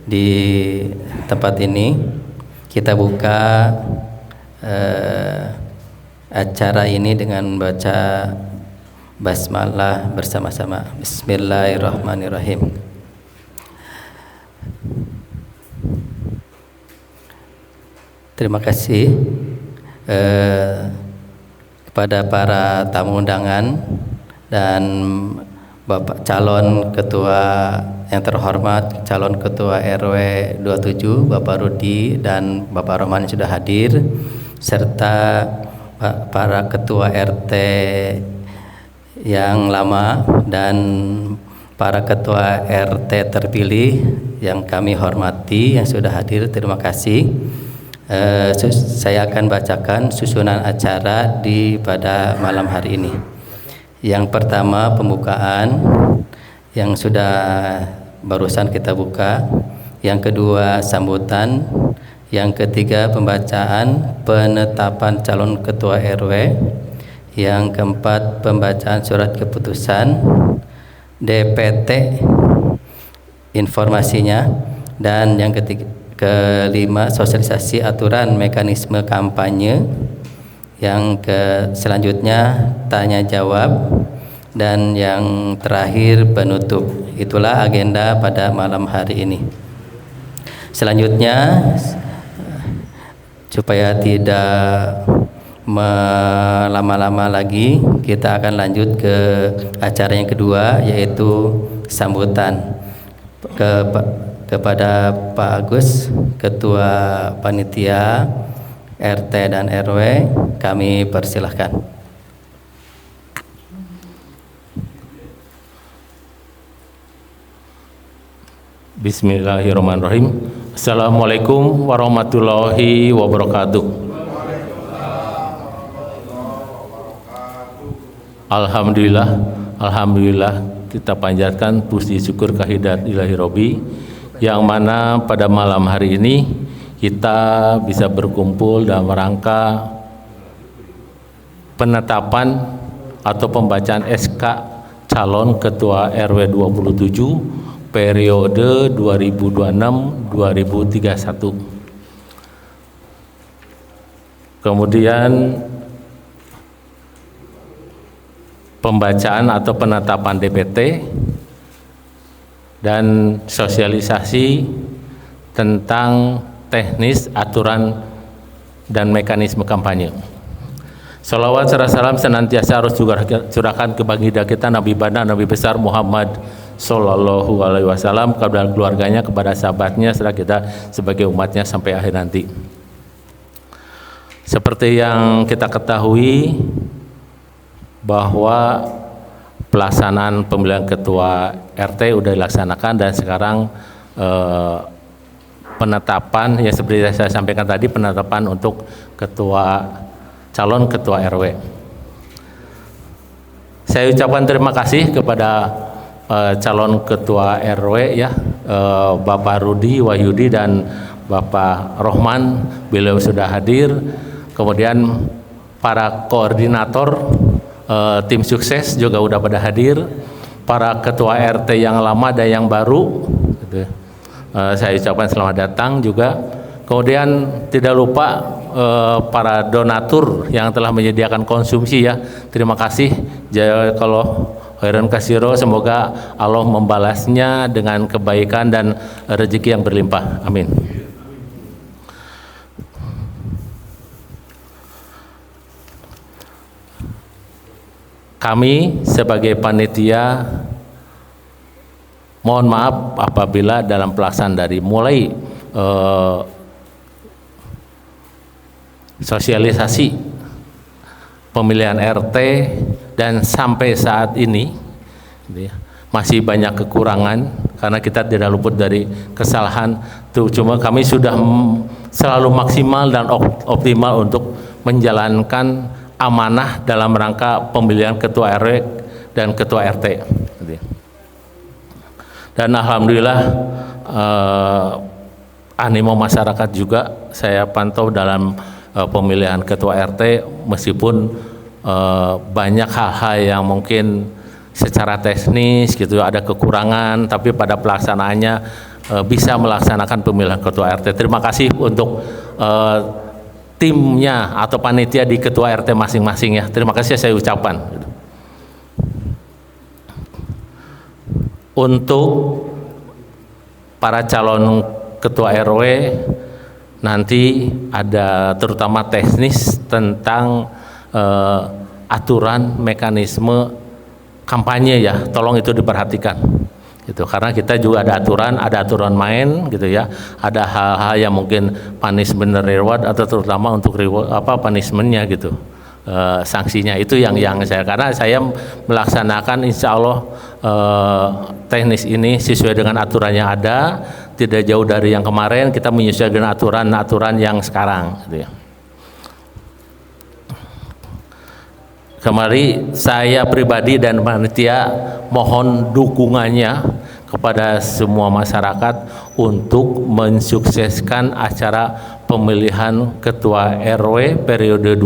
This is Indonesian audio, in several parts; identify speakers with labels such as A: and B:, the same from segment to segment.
A: di tempat ini. Kita buka acara ini dengan membaca basmalah bersama-sama. Bismillahirrahmanirrahim. Terima kasih kepada para tamu undangan dan Bapak calon ketua yang terhormat, calon ketua RW 27 Bapak Rudi dan Bapak Roman sudah hadir, serta para ketua RT yang lama dan para ketua RT terpilih yang kami hormati yang sudah hadir. Terima kasih. Saya akan bacakan susunan acara pada malam hari ini. Yang pertama pembukaan yang sudah barusan kita buka, yang kedua sambutan, yang ketiga pembacaan penetapan calon ketua RW, yang keempat pembacaan surat keputusan DPT informasinya, dan yang kelima sosialisasi aturan mekanisme kampanye, yang selanjutnya tanya jawab, dan yang terakhir penutup. Itulah agenda pada malam hari ini. Selanjutnya, supaya tidak melama-lama lagi, kita akan lanjut ke acara yang kedua, yaitu sambutan kepada Pak Agus, Ketua Panitia RT dan RW. Kami persilahkan.
B: Bismillahirrahmanirrahim. Assalamualaikum warahmatullahi wabarakatuh. Alhamdulillah kita panjatkan puji syukur kehadirat Ilahi Robbi, yang mana pada malam hari ini kita bisa berkumpul dalam rangka penetapan atau pembacaan SK calon ketua RW 27 periode 2026-2031. Kemudian pembacaan atau penetapan DPT dan sosialisasi tentang teknis, aturan, dan mekanisme kampanye. Salawat serta salam senantiasa harus juga curahkan ke baginda kita Nabi Bana, Nabi besar Muhammad Sallallahu Alaihi Wasallam, kepada keluarganya, kepada sahabatnya, serta kita sebagai umatnya sampai akhir nanti. Seperti yang kita ketahui bahwa pelaksanaan pemilihan ketua RT sudah dilaksanakan, dan sekarang penetapan, ya seperti saya sampaikan tadi, penetapan untuk calon ketua RW. Saya ucapkan terima kasih kepada calon ketua RW ya, Bapak Rudi Wahyudi dan Bapak Rohman, beliau sudah hadir. Kemudian para koordinator tim sukses juga sudah pada hadir, para ketua RT yang lama dan yang baru gitu. Saya ucapkan selamat datang juga. Kemudian tidak lupa para donatur yang telah menyediakan konsumsi ya, terima kasih. Kalau khairan kasiro, semoga Allah membalasnya dengan kebaikan dan rezeki yang berlimpah. Amin. Kami sebagai panitia mohon maaf apabila dalam pelaksanaan dari mulai sosialisasi pemilihan RT dan sampai saat ini masih banyak kekurangan, karena kita tidak luput dari kesalahan. Cuma kami sudah selalu maksimal dan optimal untuk menjalankan amanah dalam rangka pemilihan ketua RW dan ketua RT. Dan alhamdulillah animo masyarakat juga saya pantau dalam pemilihan ketua RT, meskipun banyak hal-hal yang mungkin secara teknis gitu ada kekurangan, tapi pada pelaksanaannya bisa melaksanakan pemilihan ketua RT. Terima kasih untuk timnya atau panitia di ketua RT masing-masing ya. Terima kasih saya ucapkan. Untuk para calon ketua RW nanti ada terutama teknis tentang aturan mekanisme kampanye ya, tolong itu diperhatikan gitu, karena kita juga ada aturan main gitu ya, ada hal-hal yang mungkin punishment reward atau terutama untuk reward punishmentnya gitu, sanksinya itu yang saya, karena saya melaksanakan insya Allah teknis ini sesuai dengan aturan yang ada, tidak jauh dari yang kemarin, kita menyesuaikan aturan yang sekarang gitu ya. Kemari saya pribadi dan panitia mohon dukungannya kepada semua masyarakat untuk mensukseskan acara pemilihan ketua RW periode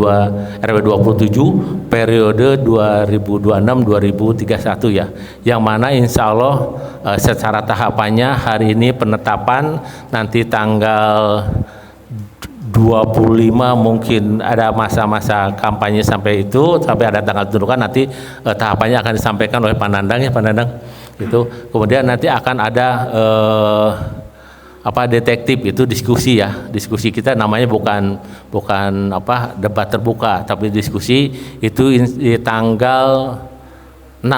B: RW 27 periode 2026-2031 ya, yang mana insya Allah secara tahapannya hari ini penetapan, nanti tanggal 25 mungkin ada masa-masa kampanye sampai ada tanggal tentukan, nanti tahapannya akan disampaikan oleh Pak Nandang ya, Pak Nandang itu. Kemudian nanti akan ada detektif, itu diskusi ya, diskusi kita namanya bukan debat terbuka, tapi diskusi itu di tanggal 6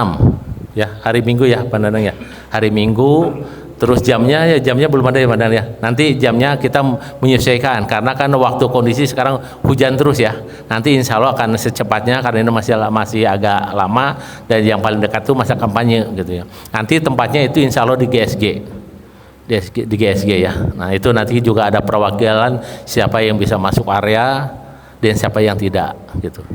B: ya, hari Minggu ya Pak Nandang ya, hari Minggu. Terus jamnya belum ada ya, nanti jamnya kita menyesuaikan karena kan waktu kondisi sekarang hujan terus ya, nanti insya Allah akan secepatnya karena ini masih agak lama, dan yang paling dekat tuh masa kampanye gitu ya. Nanti tempatnya itu insya Allah di GSG ya. Nah itu nanti juga ada perwakilan siapa yang bisa masuk area dan siapa yang tidak gitu.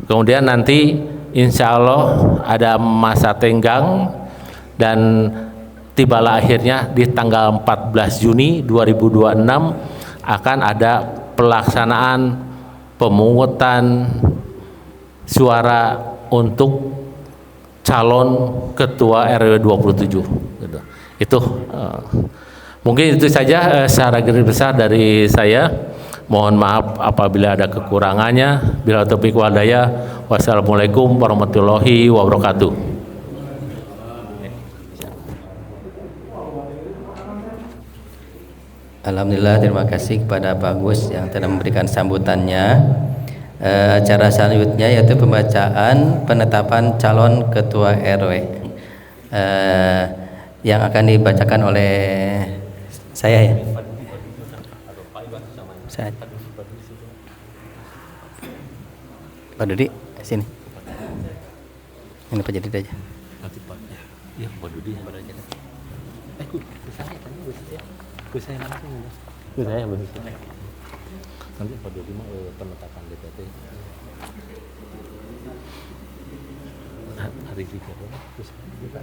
B: Kemudian nanti insya Allah ada masa tenggang, dan tibalah akhirnya di tanggal 14 Juni 2026 akan ada pelaksanaan pemungutan suara untuk calon ketua RW 27 gitu. Itu mungkin itu saja secara garis besar dari saya. Mohon maaf apabila ada kekurangannya. Bila taufiq wal hidayah. Wassalamualaikum warahmatullahi wabarakatuh.
A: Alhamdulillah, terima kasih kepada Pak Gus yang telah memberikan sambutannya. Acara selanjutnya yaitu pembacaan penetapan calon ketua RW yang akan dibacakan oleh saya ya. Pak Dudi sini. Ini Pak Jadi aja.
B: Iya, Pak Dudi yang berada. Saya langsung saya begitu. Nanti Pak Dodi mau penetapan DPT hari tiga terus kita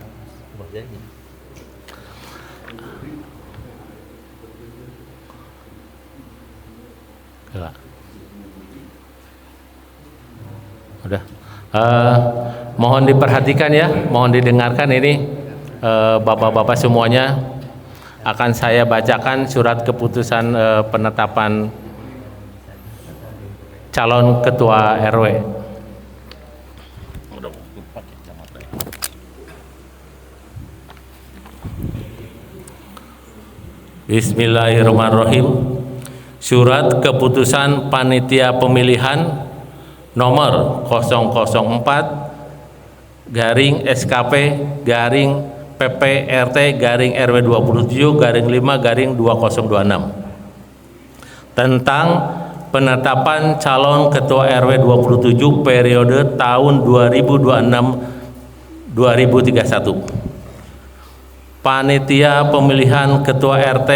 B: bacain. Udah. Mohon diperhatikan ya, mohon didengarkan ini bapak-bapak semuanya. Akan saya bacakan surat keputusan penetapan calon ketua RW. Bismillahirrahmanirrahim. Surat keputusan panitia pemilihan nomor 004 SKP PPRT RW 27 5 2026 tentang penetapan calon ketua RW 27 periode tahun 2026-2031. Panitia pemilihan ketua RT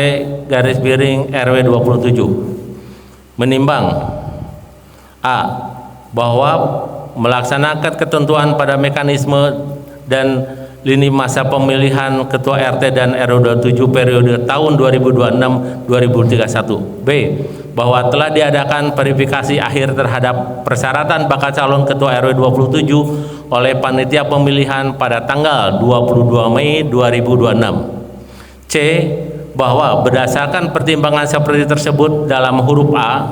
B: RW 27 menimbang A. Bahwa melaksanakan ketentuan pada mekanisme dan lini masa pemilihan ketua RT dan RW 27 periode tahun 2026-2031. B. Bahwa telah diadakan verifikasi akhir terhadap persyaratan bakal calon ketua RW 27 oleh panitia pemilihan pada tanggal 22 Mei 2026. C. Bahwa berdasarkan pertimbangan seperti tersebut dalam huruf A,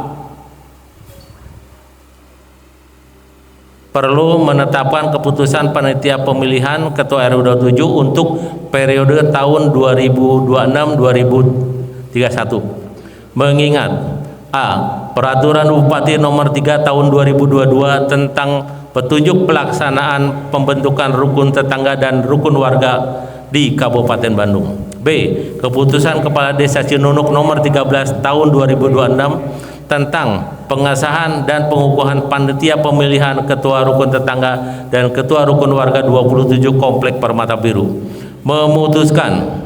B: perlu menetapkan keputusan panitia pemilihan Ketua RW 27 untuk periode tahun 2026-2031. Mengingat A. Peraturan Bupati Nomor 3 Tahun 2022 tentang petunjuk pelaksanaan pembentukan rukun tetangga dan rukun warga di Kabupaten Bandung. B. Keputusan Kepala Desa Cinunuk Nomor 13 Tahun 2026 tentang pengesahan dan pengukuhan panitia pemilihan Ketua Rukun Tetangga dan Ketua Rukun Warga 27 Komplek Permata Biru. Memutuskan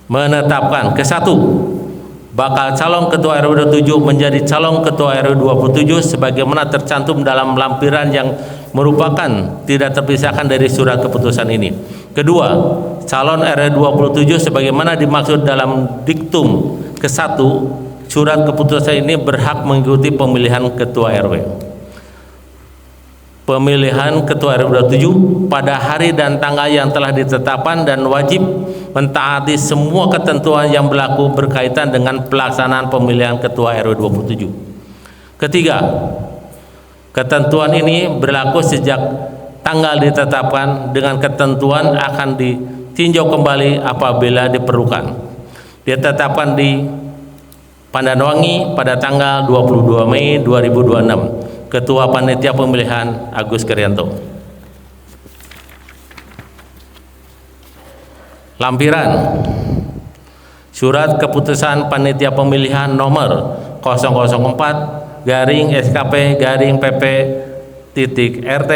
B: menetapkan ke-1 bakal calon Ketua RW 27 menjadi calon Ketua RW 27 sebagaimana tercantum dalam lampiran yang merupakan tidak terpisahkan dari surat keputusan ini. Kedua, calon RW 27 sebagaimana dimaksud dalam diktum ke-1 surat keputusan ini berhak mengikuti pemilihan Ketua RW. Pemilihan Ketua RW 27 pada hari dan tanggal yang telah ditetapkan dan wajib mentaati semua ketentuan yang berlaku berkaitan dengan pelaksanaan pemilihan Ketua RW 27. Ketiga, ketentuan ini berlaku sejak tanggal ditetapkan dengan ketentuan akan ditinjau kembali apabila diperlukan. Ditetapkan di Pandanwangi pada tanggal 22 Mei 2026. Ketua Panitia Pemilihan Agus Krianto. Lampiran Surat Keputusan Panitia Pemilihan Nomor 004 garing SKP garing PP titik RT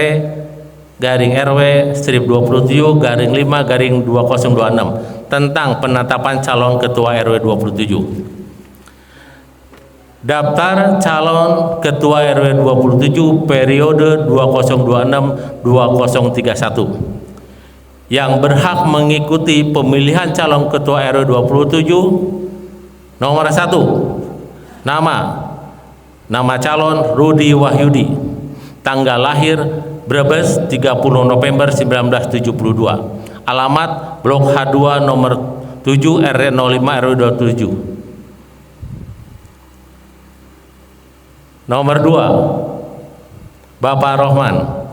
B: garing RW strip 27 garing 5 garing 2026 tentang penetapan calon Ketua RW 27. Daftar calon Ketua RW 27 periode 2026-2031 yang berhak mengikuti pemilihan calon Ketua RW 27. Nomor 1, nama calon Rudi Wahyudi, tanggal lahir Brebes 30 November 1972, alamat Blok H2 nomor 7 RT 05 RW 27. Nomor 2, Bapak Rohman,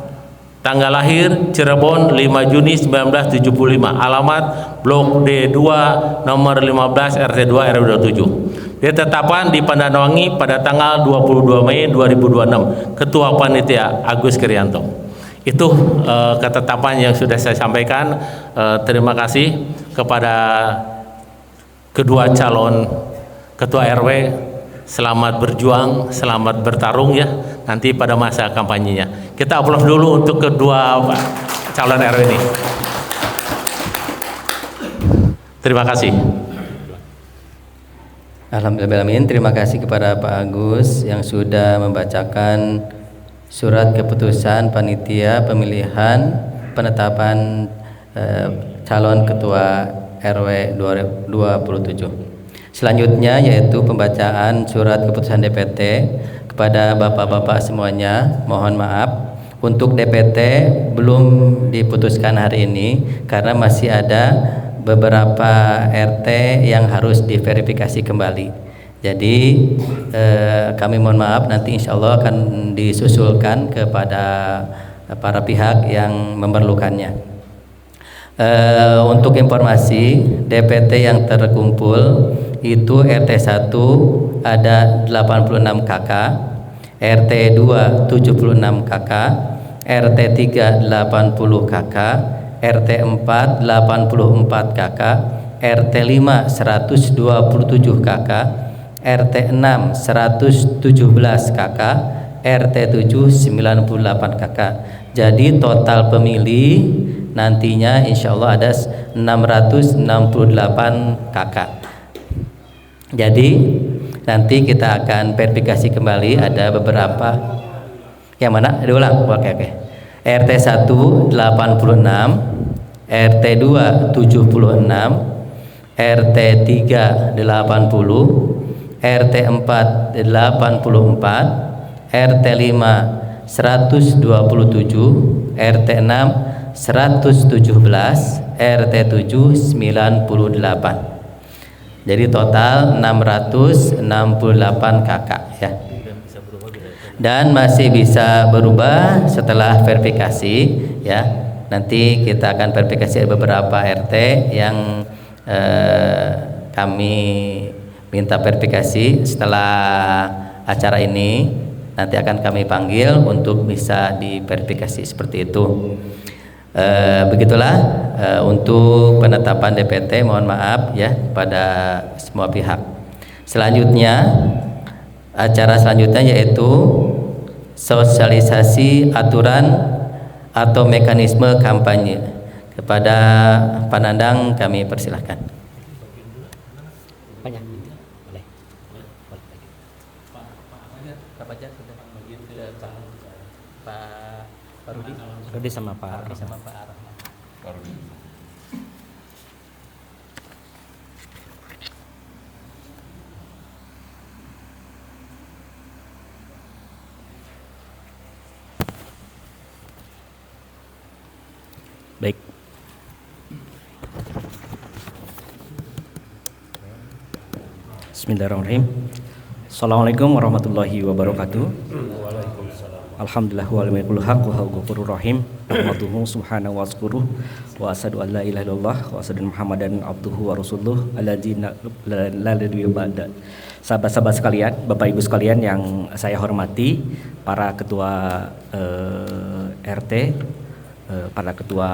B: tanggal lahir Cirebon 5 Juni 1975, alamat Blok D2 nomor 15 RT 2 RW 27. Ditetapkan di Pandanwangi pada tanggal 22 Mei 2026. Ketua Panitia Agus Krianto. Itu ketetapan yang sudah saya sampaikan. Terima kasih kepada kedua calon Ketua RW. Selamat berjuang, selamat bertarung ya nanti pada masa kampanyenya. Kita aplaus dulu untuk kedua calon RW ini. Terima kasih.
A: Alhamdulillah, terima kasih kepada Pak Agus yang sudah membacakan surat keputusan panitia pemilihan penetapan calon Ketua RW 27. Selanjutnya yaitu pembacaan surat keputusan DPT kepada bapak-bapak semuanya. Mohon maaf untuk DPT belum diputuskan hari ini karena masih ada beberapa RT yang harus diverifikasi kembali. Jadi kami mohon maaf, nanti insya Allah akan disusulkan kepada para pihak yang memerlukannya. Untuk informasi DPT yang terkumpul itu RT 1 ada 86 KK, RT 2 76 KK, RT 3 80 KK, RT 4 84 KK, RT 5 127 KK, RT 6 117 KK, RT 7 98 KK. Jadi total pemilih nantinya insya Allah ada 668 KK. Jadi nanti kita akan verifikasi kembali, ada beberapa yang mana diulang. Oke. RT 1 86, RT 2 76, RT 3 80, RT 4 84, RT 5 127, RT 6 117, RT 7 98. Jadi total 668 kakak ya. Dan masih bisa berubah setelah verifikasi ya. Nanti kita akan verifikasi beberapa RT yang kami minta verifikasi. Setelah acara ini nanti akan kami panggil untuk bisa diverifikasi seperti itu. Begitulah untuk penetapan DPT. Mohon maaf ya pada semua pihak. Selanjutnya, acara selanjutnya yaitu sosialisasi aturan atau mekanisme kampanye. Kepada Pak Nandang kami persilahkan.
C: Pak Rudi sama Pak Rahman. Baik. Bismillahirrahmanirrahim. Assalamualaikum warahmatullahi wabarakatuh. Alhamdulillah wa alamin haq wa ghafurur rahim. Ahmaduhu subhanahu wa syukuruh wa asyhadu an la ilaha illallah wa asyhadu Muhammadan abduhu wa rasuluh alladzina la nabiyya ba'da. Sahabat-sahabat sekalian, Bapak Ibu sekalian yang saya hormati, para ketua RT, para ketua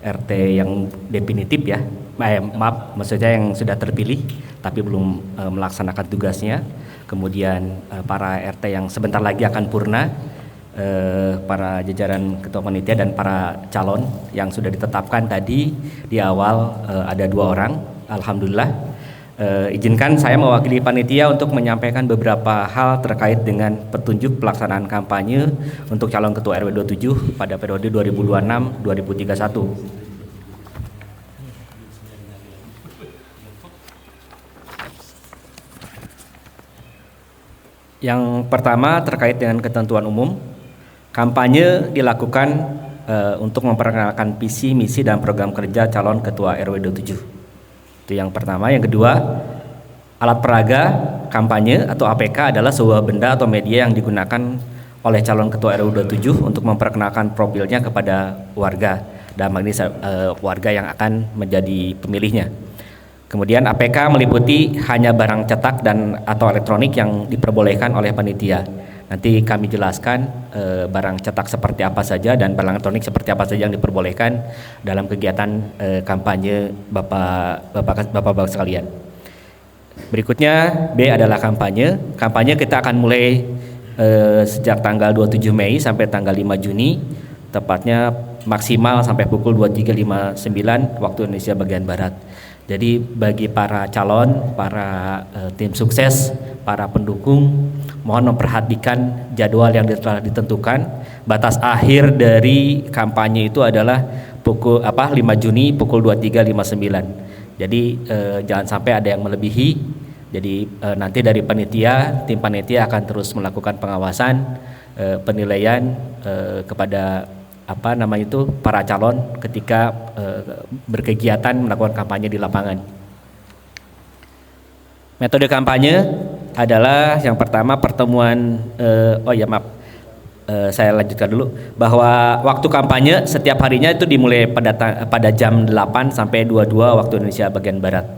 C: RT yang definitif ya, maaf maksudnya yang sudah terpilih tapi belum melaksanakan tugasnya, kemudian para RT yang sebentar lagi akan purna, para jajaran ketua panitia dan para calon yang sudah ditetapkan tadi di awal ada 2 orang, alhamdulillah. Izinkan saya mewakili panitia untuk menyampaikan beberapa hal terkait dengan petunjuk pelaksanaan kampanye untuk calon ketua RW 27 pada periode 2026-2031. Yang pertama terkait dengan ketentuan umum, kampanye dilakukan untuk memperkenalkan visi, misi, dan program kerja calon ketua RW 27. Itu yang pertama. Yang kedua, alat peraga kampanye atau APK adalah sebuah benda atau media yang digunakan oleh calon ketua RW 27 untuk memperkenalkan profilnya kepada warga, dalam hal ini warga yang akan menjadi pemilihnya. Kemudian APK meliputi hanya barang cetak dan atau elektronik yang diperbolehkan oleh panitia. Nanti kami jelaskan barang cetak seperti apa saja dan barang elektronik seperti apa saja yang diperbolehkan dalam kegiatan kampanye Bapak-bapak sekalian. Berikutnya B adalah kampanye. Kampanye kita akan mulai sejak tanggal 27 Mei sampai tanggal 5 Juni, tepatnya maksimal sampai pukul 23.59 waktu Indonesia bagian Barat. Jadi bagi para calon, para tim sukses, para pendukung, mohon memperhatikan jadwal yang telah ditentukan. Batas akhir dari kampanye itu adalah 5 Juni pukul 23.59. Jadi jangan sampai ada yang melebihi. Jadi nanti dari panitia, tim panitia akan terus melakukan pengawasan, penilaian kepada para calon ketika berkegiatan melakukan kampanye di lapangan. Metode kampanye adalah yang pertama pertemuan. Saya lanjutkan dulu bahwa waktu kampanye setiap harinya itu dimulai pada jam 8 sampai 22 waktu Indonesia bagian Barat.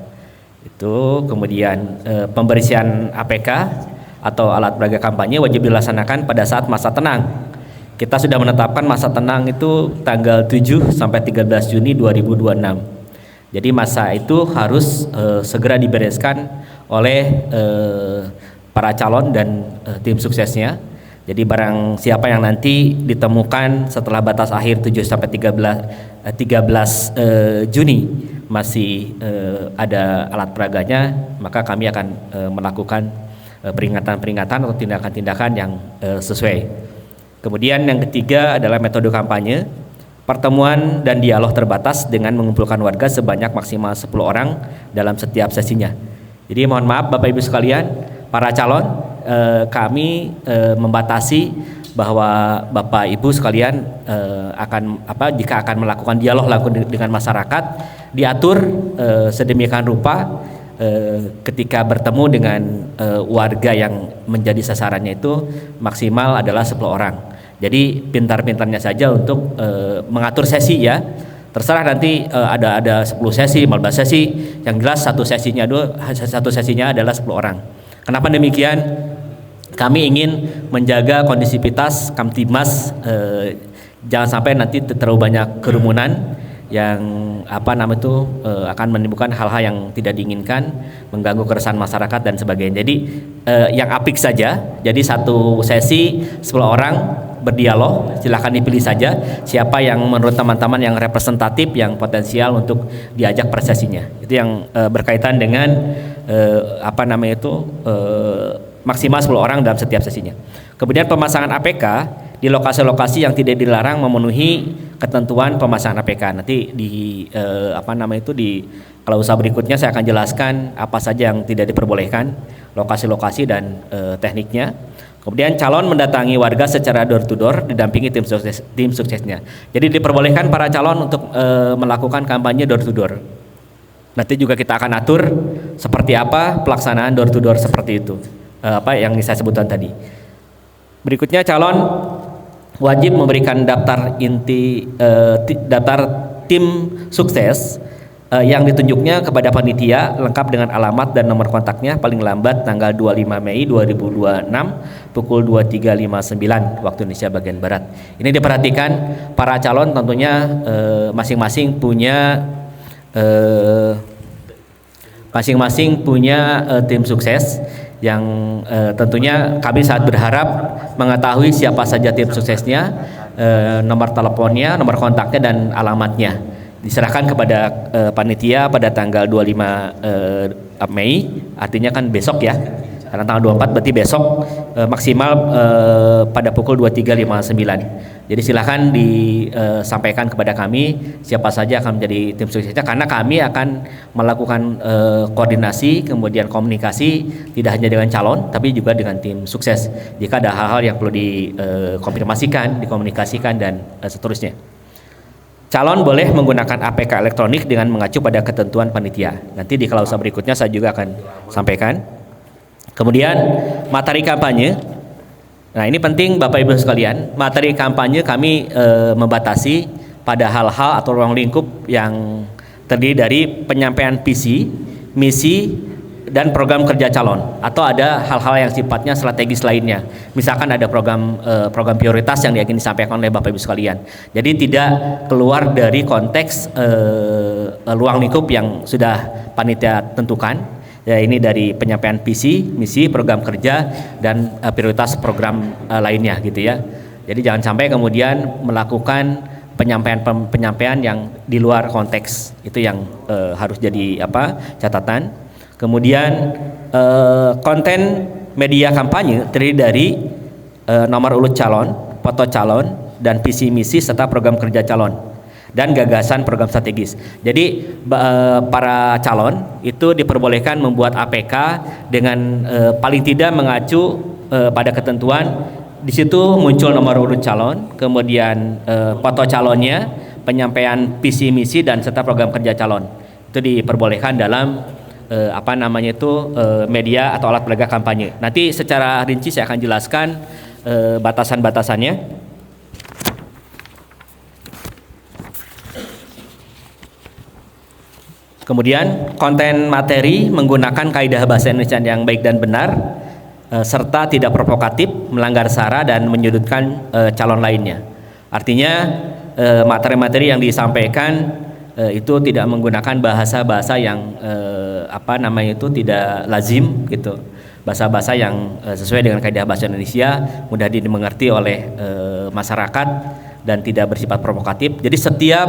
C: Itu kemudian pembersihan APK atau alat peraga kampanye wajib dilaksanakan pada saat masa tenang. Kita sudah menetapkan masa tenang itu tanggal 7 sampai 13 Juni 2026. Jadi masa itu harus segera dibereskan oleh para calon dan tim suksesnya. Jadi barang siapa yang nanti ditemukan setelah batas akhir 7 sampai 13 Juni masih ada alat peraganya, maka kami akan melakukan peringatan-peringatan atau tindakan-tindakan yang sesuai. Kemudian yang ketiga adalah metode kampanye. Pertemuan dan dialog terbatas dengan mengumpulkan warga sebanyak maksimal 10 orang dalam setiap sesinya. Jadi mohon maaf Bapak Ibu sekalian, para calon, kami membatasi bahwa Bapak Ibu sekalian jika akan melakukan dialog langsung dengan masyarakat, diatur sedemikian rupa ketika bertemu dengan warga yang menjadi sasarannya itu maksimal adalah 10 orang. Jadi pintar-pintarnya saja untuk mengatur sesi ya. Terserah nanti ada 10 sesi, 15 sesi. Yang jelas satu sesinya adalah 10 orang. Kenapa demikian? Kami ingin menjaga kondisivitas Kamtibmas, jangan sampai nanti terlalu banyak kerumunan yang akan menimbulkan hal-hal yang tidak diinginkan, mengganggu keresahan masyarakat dan sebagainya. Jadi yang apik saja. Jadi satu sesi 10 orang berdialog, silahkan dipilih saja siapa yang menurut teman-teman yang representatif, yang potensial untuk diajak per sesinya. Itu yang berkaitan dengan maksimal 10 orang dalam setiap sesinya. Kemudian pemasangan APK di lokasi-lokasi yang tidak dilarang memenuhi ketentuan pemasangan APK. Nanti di klausa berikutnya saya akan jelaskan apa saja yang tidak diperbolehkan, lokasi-lokasi dan tekniknya. Kemudian calon mendatangi warga secara door to door didampingi tim suksesnya. Jadi diperbolehkan para calon untuk melakukan kampanye door to door. Nanti juga kita akan atur seperti apa pelaksanaan door to door seperti itu. Yang saya sebutkan tadi. Berikutnya calon wajib memberikan daftar tim sukses yang ditunjuknya kepada panitia lengkap dengan alamat dan nomor kontaknya paling lambat tanggal 25 Mei 2026 pukul 23.59 waktu Indonesia bagian Barat. Ini diperhatikan para calon tentunya masing-masing punya tim sukses yang tentunya kami sangat berharap mengetahui siapa saja tim suksesnya, nomor teleponnya, nomor kontaknya dan alamatnya. Diserahkan kepada panitia pada tanggal 25 Mei, artinya kan besok ya. Karena tanggal 24 berarti besok maksimal pada pukul 23.59. Jadi silakan disampaikan kepada kami siapa saja akan menjadi tim suksesnya, karena kami akan melakukan koordinasi kemudian komunikasi tidak hanya dengan calon tapi juga dengan tim sukses jika ada hal-hal yang perlu dikonfirmasikan, dikomunikasikan dan seterusnya. Calon boleh menggunakan APK elektronik dengan mengacu pada ketentuan panitia. Nanti di klausa berikutnya saya juga akan sampaikan. Kemudian materi kampanye. Nah ini penting Bapak Ibu sekalian, materi kampanye kami membatasi pada hal-hal atau ruang lingkup yang terdiri dari penyampaian visi, misi, dan program kerja calon, atau ada hal-hal yang sifatnya strategis lainnya. Misalkan ada program prioritas yang ingin disampaikan oleh Bapak Ibu sekalian. Jadi tidak keluar dari konteks ruang lingkup yang sudah panitia tentukan. Ya, ini dari penyampaian visi, misi, program kerja dan prioritas program lainnya gitu ya. Jadi jangan sampai kemudian melakukan penyampaian yang di luar konteks. Itu yang harus jadi catatan. Kemudian konten media kampanye terdiri dari nomor urut calon, foto calon, dan visi misi serta program kerja calon dan gagasan program strategis. Jadi para calon itu diperbolehkan membuat APK dengan paling tidak mengacu pada ketentuan. Di situ muncul nomor urut calon, kemudian foto calonnya, penyampaian visi misi dan serta program kerja calon. Itu diperbolehkan dalam media atau alat peraga kampanye. Nanti secara rinci saya akan jelaskan batasan-batasannya. Kemudian konten materi menggunakan kaidah bahasa Indonesia yang baik dan benar, serta tidak provokatif, melanggar sara dan menyudutkan calon lainnya. Artinya materi-materi yang disampaikan itu tidak menggunakan bahasa-bahasa yang tidak lazim gitu. Bahasa-bahasa yang sesuai dengan kaidah bahasa Indonesia, mudah dimengerti oleh masyarakat dan tidak bersifat provokatif. Jadi setiap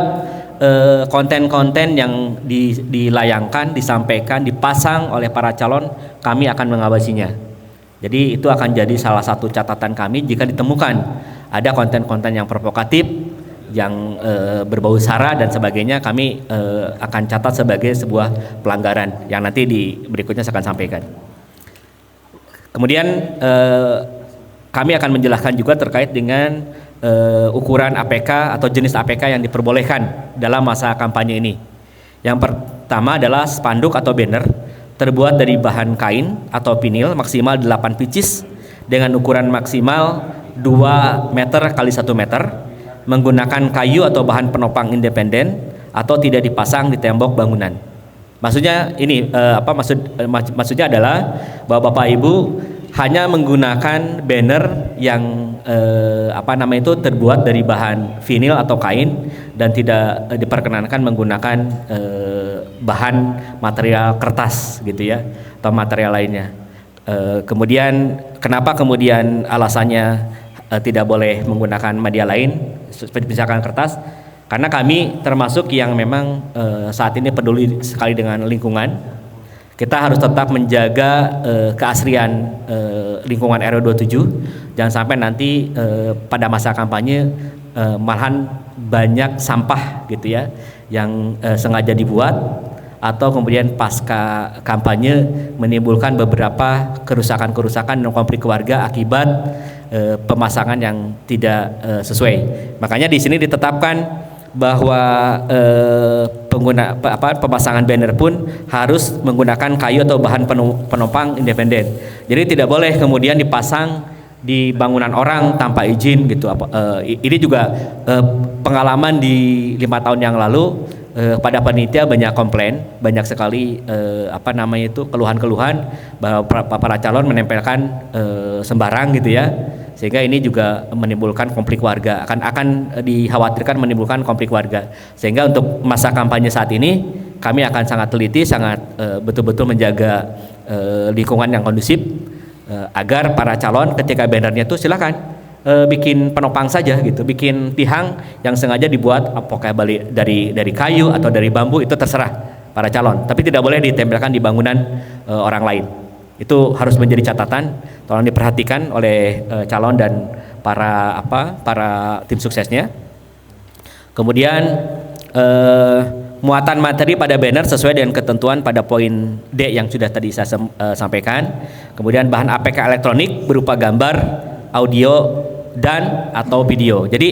C: konten-konten yang dilayangkan, disampaikan, dipasang oleh para calon, kami akan mengawasinya. Jadi itu akan jadi salah satu catatan kami jika ditemukan ada konten-konten yang provokatif, yang berbau sara dan sebagainya, kami akan catat sebagai sebuah pelanggaran yang nanti di berikutnya saya akan sampaikan. Kemudian kami akan menjelaskan juga terkait dengan ukuran APK atau jenis APK yang diperbolehkan dalam masa kampanye ini. Yang pertama adalah spanduk atau banner terbuat dari bahan kain atau vinil maksimal 8 pieces dengan ukuran maksimal 2 meter kali 1 meter, menggunakan kayu atau bahan penopang independen atau tidak dipasang di tembok bangunan. Maksudnya ini maksudnya adalah bahwa Bapak Ibu hanya menggunakan banner yang terbuat dari bahan vinil atau kain dan tidak diperkenankan menggunakan bahan material kertas gitu ya atau material lainnya. Kemudian kenapa kemudian alasannya tidak boleh menggunakan media lain seperti misalkan kertas? Karena kami termasuk yang memang saat ini peduli sekali dengan lingkungan. Kita harus tetap menjaga keasrian lingkungan RW 27. Jangan sampai nanti pada masa kampanye malahan banyak sampah gitu ya yang sengaja dibuat atau kemudian pasca kampanye menimbulkan beberapa kerusakan-kerusakan dan konflik keluarga akibat pemasangan yang tidak sesuai. Makanya di sini ditetapkan bahwa pemasangan banner pun harus menggunakan kayu atau bahan penopang independen. Jadi tidak boleh kemudian dipasang di bangunan orang tanpa izin gitu. Ini juga pengalaman di 5 tahun yang lalu pada panitia banyak komplain, banyak sekali keluhan-keluhan bahwa para calon menempelkan sembarang gitu ya. Sehingga ini juga menimbulkan konflik warga, akan dikhawatirkan menimbulkan konflik warga. Sehingga untuk masa kampanye saat ini kami akan sangat teliti, sangat betul-betul menjaga lingkungan yang kondusif agar para calon ketika bannernya itu silakan bikin penopang saja gitu, bikin tiang yang sengaja dibuat apakah dari kayu atau dari bambu itu terserah para calon, tapi tidak boleh ditempelkan di bangunan orang lain. Itu harus menjadi catatan, tolong diperhatikan oleh calon dan para tim suksesnya. Kemudian muatan materi pada banner sesuai dengan ketentuan pada poin D yang sudah tadi saya sampaikan. Kemudian bahan APK elektronik berupa gambar, audio dan atau video. Jadi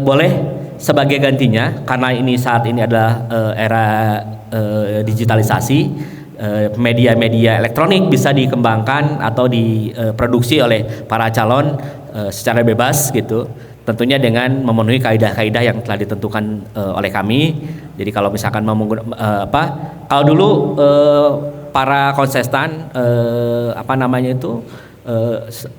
C: boleh sebagai gantinya karena ini saat ini adalah era digitalisasi. Media-media elektronik bisa dikembangkan atau diproduksi oleh para calon secara bebas gitu, tentunya dengan memenuhi kaidah-kaidah yang telah ditentukan oleh kami. Jadi kalau misalkan kalau dulu para kontestan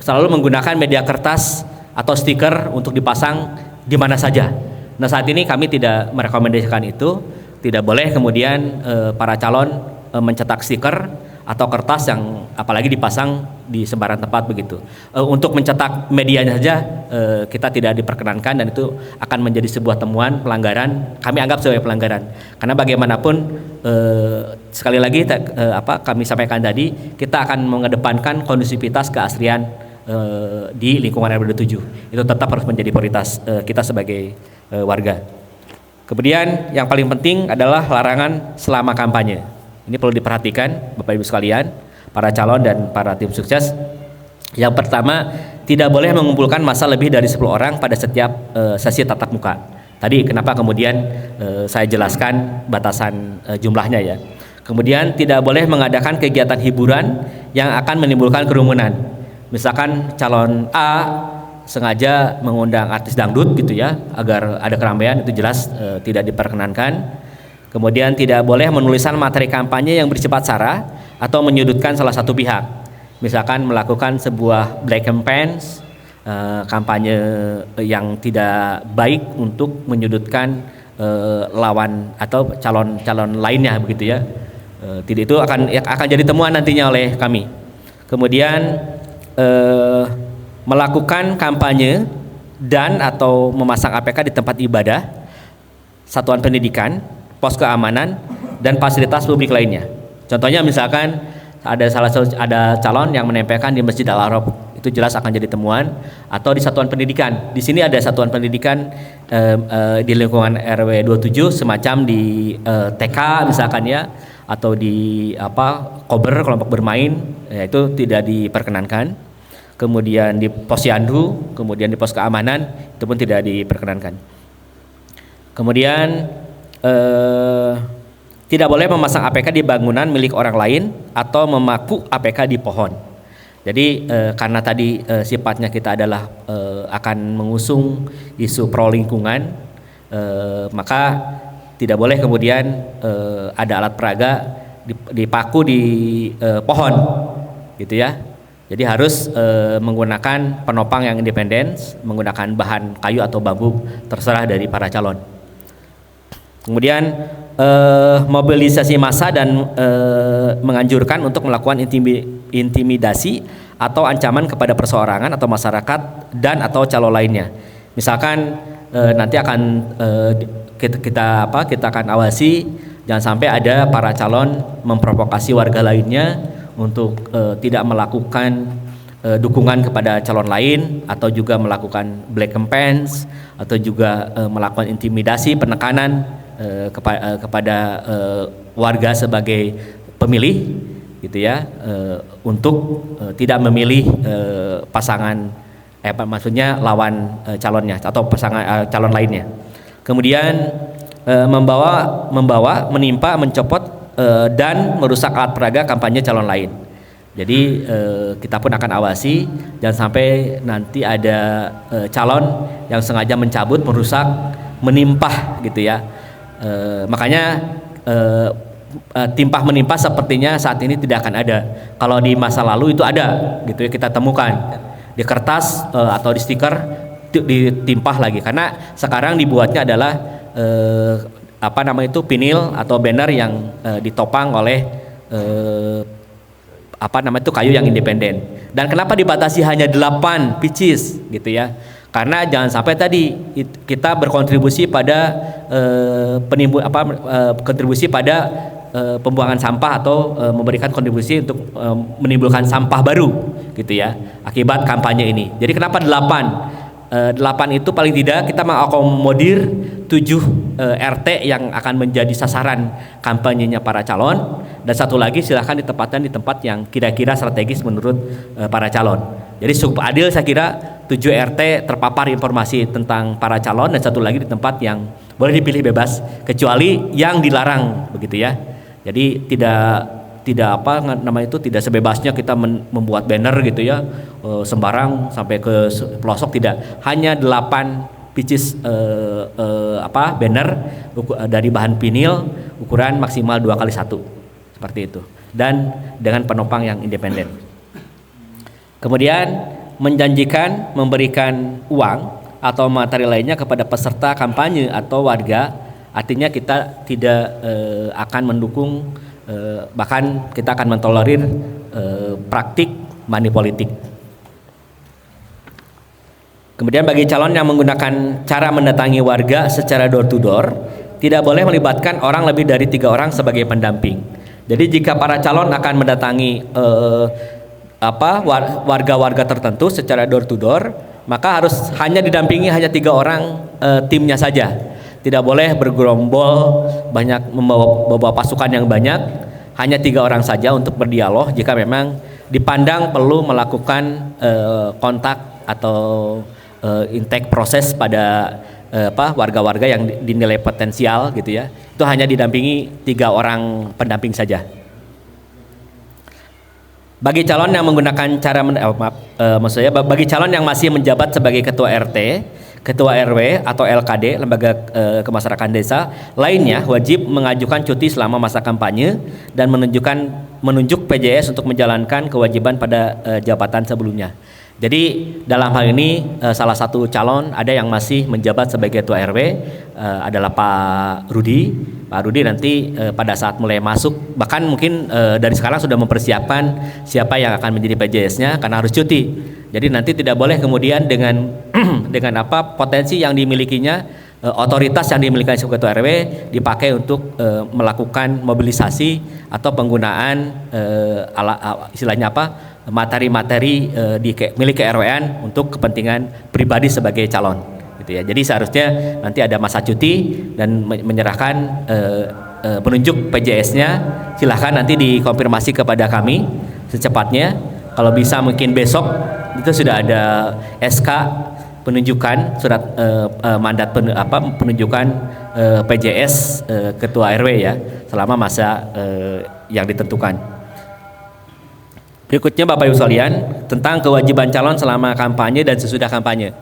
C: selalu menggunakan media kertas atau stiker untuk dipasang di mana saja. Nah saat ini kami tidak merekomendasikan itu, tidak boleh kemudian para calon mencetak stiker atau kertas yang apalagi dipasang di sembarang tempat begitu. Untuk mencetak medianya saja kita tidak diperkenankan dan itu akan menjadi sebuah temuan pelanggaran. Kami anggap sebagai pelanggaran karena bagaimanapun sekali lagi kami sampaikan tadi kita akan mengedepankan kondusivitas keasrian di lingkungan RW 27. Itu tetap harus menjadi prioritas kita sebagai warga. Kemudian yang paling penting adalah larangan selama kampanye. Ini perlu diperhatikan Bapak Ibu sekalian, para calon dan para tim sukses. Yang pertama, tidak boleh mengumpulkan massa lebih dari 10 orang pada setiap sesi tatap muka. Tadi kenapa kemudian saya jelaskan batasan jumlahnya ya. Kemudian tidak boleh mengadakan kegiatan hiburan yang akan menimbulkan kerumunan. Misalkan calon A sengaja mengundang artis dangdut gitu ya, agar ada keramaian, itu jelas tidak diperkenankan. Kemudian tidak boleh menuliskan materi kampanye yang bersifat sara atau menyudutkan salah satu pihak. Misalkan melakukan sebuah black campaign, kampanye yang tidak baik untuk menyudutkan lawan atau calon lainnya begitu ya. Tidak, itu akan jadi temuan nantinya oleh kami. Kemudian melakukan kampanye dan atau memasang APK di tempat ibadah, satuan pendidikan, pos keamanan dan fasilitas publik lainnya. Contohnya misalkan ada calon yang menempelkan di Masjid Al-Arab, itu jelas akan jadi temuan, atau di satuan pendidikan. Di sini ada satuan pendidikan di lingkungan RW 27 semacam di TK misalkan ya, atau di Kober kelompok bermain, ya, itu tidak diperkenankan. kemudian di posyandu, kemudian di pos keamanan, itu pun tidak diperkenankan. Kemudian tidak boleh memasang APK di bangunan milik orang lain atau memaku APK di pohon. Jadi karena tadi sifatnya kita adalah akan mengusung isu pro lingkungan, maka tidak boleh kemudian ada alat peraga dipaku di pohon, gitu ya. Jadi harus menggunakan penopang yang independen, menggunakan bahan kayu atau bambu, terserah dari para calon. Kemudian mobilisasi massa dan menganjurkan untuk melakukan intimidasi atau ancaman kepada perseorangan atau masyarakat dan atau calon lainnya. Misalkan nanti akan kita akan awasi jangan sampai ada para calon memprovokasi warga lainnya untuk tidak melakukan dukungan kepada calon lain, atau juga melakukan black campaigns, atau juga melakukan intimidasi, penekanan kepada warga sebagai pemilih, gitu ya, untuk tidak memilih pasangan, maksudnya lawan calonnya atau pasangan calon lainnya. Kemudian menimpa, mencopot dan merusak alat peraga kampanye calon lain. Jadi kita pun akan awasi jangan sampai nanti ada calon yang sengaja mencabut, merusak, menimpah, gitu ya. Makanya timpah menimpa sepertinya saat ini tidak akan ada. Kalau di masa lalu itu ada, gitu ya, kita temukan di kertas atau di stiker ditimpah lagi, karena sekarang dibuatnya adalah vinil atau banner yang ditopang oleh kayu yang independen. Dan kenapa dibatasi hanya 8 pieces, gitu ya? Karena jangan sampai tadi kita berkontribusi pada kontribusi pada pembuangan sampah atau memberikan kontribusi untuk menimbulkan sampah baru, gitu ya, akibat kampanye ini. Jadi kenapa 8 itu paling tidak kita mengakomodir 7 RT yang akan menjadi sasaran kampanyenya para calon, dan satu lagi silahkan ditempatkan di tempat yang kira-kira strategis menurut para calon. Jadi cukup adil saya kira 7 RT terpapar informasi tentang para calon, dan satu lagi di tempat yang boleh dipilih bebas kecuali yang dilarang, begitu ya. Jadi tidak sebebasnya kita membuat banner, gitu ya, sembarang sampai ke pelosok, tidak. Hanya 8 pieces banner dari bahan vinil ukuran maksimal 2x1 seperti itu, dan dengan penopang yang independen. Kemudian menjanjikan memberikan uang atau materi lainnya kepada peserta kampanye atau warga, artinya kita tidak akan mendukung, bahkan kita akan mentolerir praktik money politik. Kemudian bagi calon yang menggunakan cara mendatangi warga secara door to door, tidak boleh melibatkan orang lebih dari 3 orang sebagai pendamping. Jadi jika para calon akan mendatangi warga-warga tertentu secara door to door, maka harus hanya didampingi 3 orang timnya saja. Tidak boleh bergerombol banyak, membawa pasukan yang banyak. Hanya 3 orang saja untuk berdialog jika memang dipandang perlu melakukan kontak atau intake proses pada warga-warga yang dinilai potensial, gitu ya. Itu hanya didampingi 3 orang pendamping saja. Bagi calon yang menggunakan bagi calon yang masih menjabat sebagai ketua RT, ketua RW atau LKD, lembaga kemasyarakatan desa lainnya, wajib mengajukan cuti selama masa kampanye dan menunjuk PJS untuk menjalankan kewajiban pada jabatan sebelumnya. Jadi dalam hal ini salah satu calon ada yang masih menjabat sebagai ketua RW adalah Pak Rudi. Pak Rudi nanti pada saat mulai masuk, bahkan mungkin dari sekarang sudah mempersiapkan siapa yang akan menjadi PJS-nya karena harus cuti. Jadi nanti tidak boleh kemudian dengan potensi yang dimilikinya, otoritas yang dimiliki sebagai ketua RW dipakai untuk melakukan mobilisasi atau penggunaan materi-materi milik KRW-an untuk kepentingan pribadi sebagai calon, gitu ya. Jadi seharusnya nanti ada masa cuti dan menyerahkan penunjuk PJS-nya, silahkan nanti dikonfirmasi kepada kami secepatnya. Kalau bisa mungkin besok itu sudah ada SK penunjukan surat mandat penunjukan PJS ketua RW ya selama masa yang ditentukan. Berikutnya Bapak Ibu sekalian tentang kewajiban calon selama kampanye dan sesudah kampanye.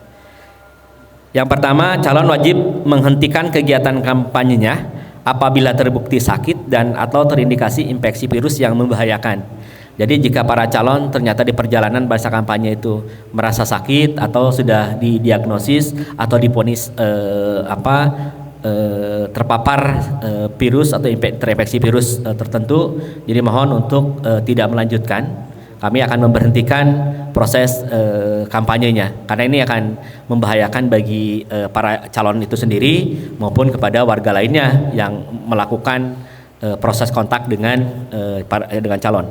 C: Yang pertama, calon wajib menghentikan kegiatan kampanyenya apabila terbukti sakit dan atau terindikasi infeksi virus yang membahayakan. Jadi jika para calon ternyata di perjalanan masa kampanye itu merasa sakit atau sudah didiagnosis atau divonis terpapar virus atau terinfeksi virus tertentu, jadi mohon untuk tidak melanjutkan. Kami akan memberhentikan proses kampanyenya karena ini akan membahayakan bagi para calon itu sendiri maupun kepada warga lainnya yang melakukan proses kontak dengan calon.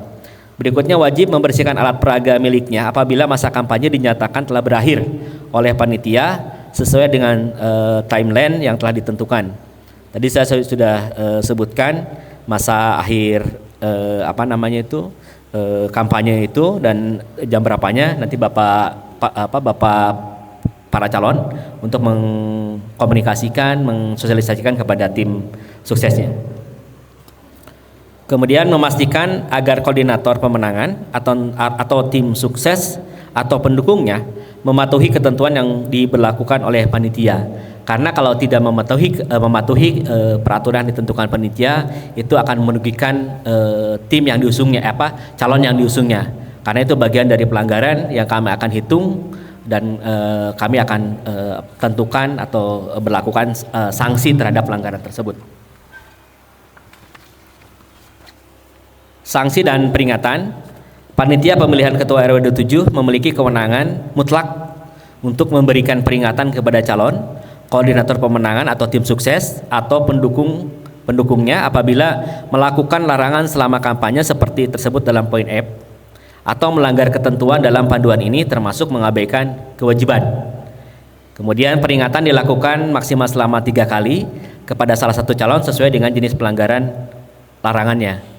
C: Berikutnya, wajib membersihkan alat peraga miliknya apabila masa kampanye dinyatakan telah berakhir oleh panitia sesuai dengan timeline yang telah ditentukan. Tadi saya sudah sebutkan masa akhir kampanye itu dan jam berapanya nanti Bapak para calon untuk mengkomunikasikan, mensosialisasikan kepada tim suksesnya. Kemudian memastikan agar koordinator pemenangan atau tim sukses atau pendukungnya mematuhi ketentuan yang diberlakukan oleh panitia. Karena kalau tidak mematuhi peraturan ditentukan panitia, itu akan merugikan tim yang diusungnya, calon yang diusungnya. Karena itu bagian dari pelanggaran yang kami akan hitung dan kami akan tentukan atau berlakukan sanksi terhadap pelanggaran tersebut. Sanksi dan peringatan. Panitia pemilihan Ketua RW 27 memiliki kewenangan mutlak untuk memberikan peringatan kepada calon, koordinator pemenangan atau tim sukses atau pendukungnya apabila melakukan larangan selama kampanye seperti tersebut dalam poin F atau melanggar ketentuan dalam panduan ini termasuk mengabaikan kewajiban. Kemudian peringatan dilakukan maksimal selama 3 kali kepada salah satu calon sesuai dengan jenis pelanggaran larangannya.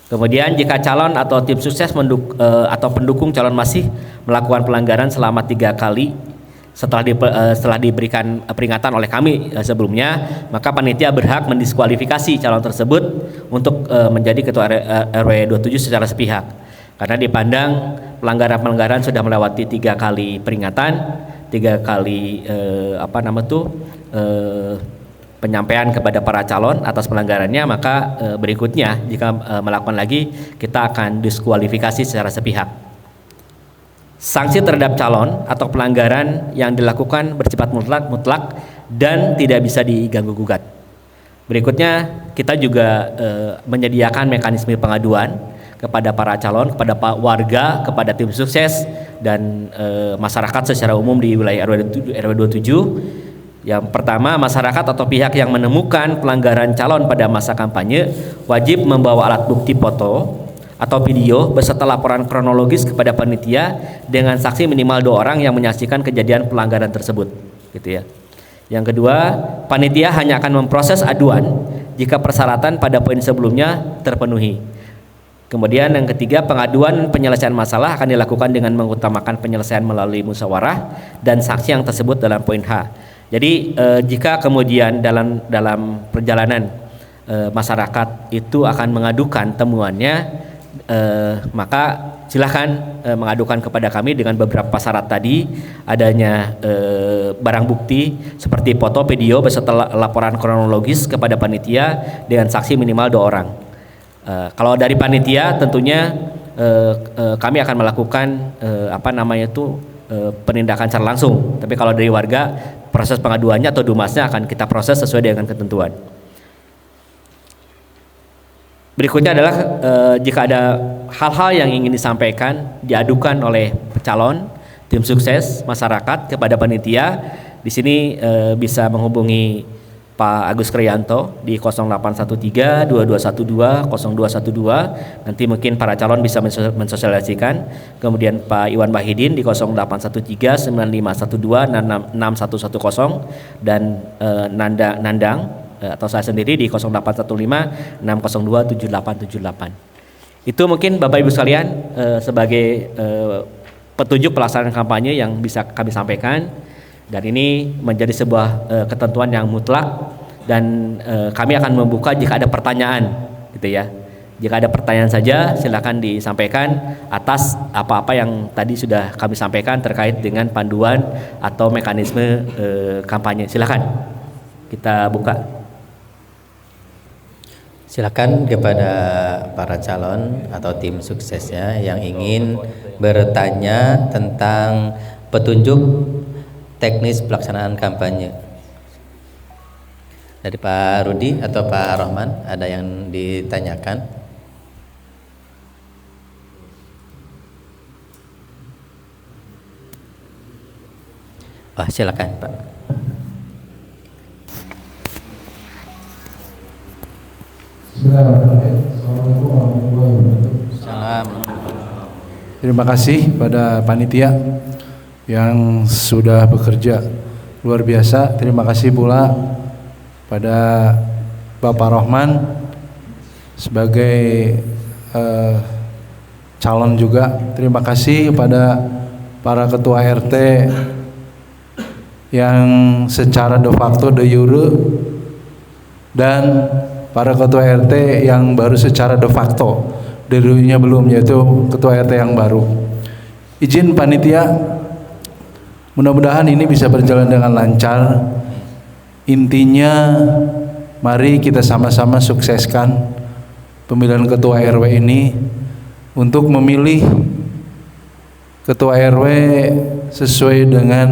C: Kemudian jika calon atau tim sukses atau pendukung calon masih melakukan pelanggaran selama 3 kali setelah diberikan peringatan oleh kami sebelumnya, maka panitia berhak mendiskualifikasi calon tersebut untuk menjadi Ketua RW 27 secara sepihak. Karena dipandang pelanggaran-pelanggaran sudah melewati 3 kali peringatan, 3 kali penyampaian kepada para calon atas pelanggarannya, maka berikutnya jika melakukan lagi kita akan diskualifikasi secara sepihak. Sanksi terhadap calon atau pelanggaran yang dilakukan bersifat mutlak dan tidak bisa diganggu gugat. Berikutnya kita juga menyediakan mekanisme pengaduan kepada para calon, kepada warga, kepada tim sukses dan masyarakat secara umum di wilayah RW 27. Yang pertama, masyarakat atau pihak yang menemukan pelanggaran calon pada masa kampanye wajib membawa alat bukti foto atau video beserta laporan kronologis kepada panitia dengan saksi minimal 2 orang yang menyaksikan kejadian pelanggaran tersebut, gitu ya. Yang kedua, panitia hanya akan memproses aduan jika persyaratan pada poin sebelumnya terpenuhi. Kemudian yang ketiga, pengaduan penyelesaian masalah akan dilakukan dengan mengutamakan penyelesaian melalui musyawarah dan saksi yang tersebut dalam poin H. Jadi jika kemudian dalam perjalanan masyarakat itu akan mengadukan temuannya, maka silahkan mengadukan kepada kami dengan beberapa syarat tadi, adanya barang bukti seperti foto, video beserta laporan kronologis kepada panitia dengan saksi minimal 2 orang. Kalau dari panitia tentunya kami akan melakukan penindakan secara langsung. Tapi kalau dari warga, proses pengaduannya atau dumasnya akan kita proses sesuai dengan ketentuan. Berikutnya adalah jika ada hal-hal yang ingin disampaikan, diadukan oleh calon, tim sukses, masyarakat kepada panitia, di sini bisa menghubungi Pak Agus Kriyanto di 0813 2212 0212. Nanti mungkin para calon bisa mensosialisasikan. Kemudian Pak Iwan Bahidin di 0813 9512 6110 dan Nandang atau saya sendiri di 0815 602 7878. Itu mungkin Bapak Ibu sekalian sebagai petunjuk pelaksanaan kampanye yang bisa kami sampaikan, dan ini menjadi sebuah ketentuan yang mutlak, dan kami akan membuka jika ada pertanyaan gitu ya. Jika ada pertanyaan saja silakan disampaikan atas apa-apa yang tadi sudah kami sampaikan terkait dengan panduan atau mekanisme kampanye. Silakan kita buka.
A: Silakan kepada para calon atau tim suksesnya yang ingin bertanya tentang petunjuk teknis pelaksanaan kampanye. Dari Pak Rudi atau Pak Rohman, ada yang ditanyakan? Oh, silakan Pak. Salam.
D: Terima kasih pada panitia yang sudah bekerja luar biasa. Terima kasih pula pada Bapak Rohman sebagai calon juga. Terima kasih kepada para ketua RT yang secara de facto de jure dan para ketua RT yang baru secara de facto, de jure-nya belum, yaitu ketua RT yang baru. Izin panitia, mudah-mudahan ini bisa berjalan dengan lancar. Intinya mari kita sama-sama sukseskan pemilihan ketua RW ini untuk memilih ketua RW sesuai dengan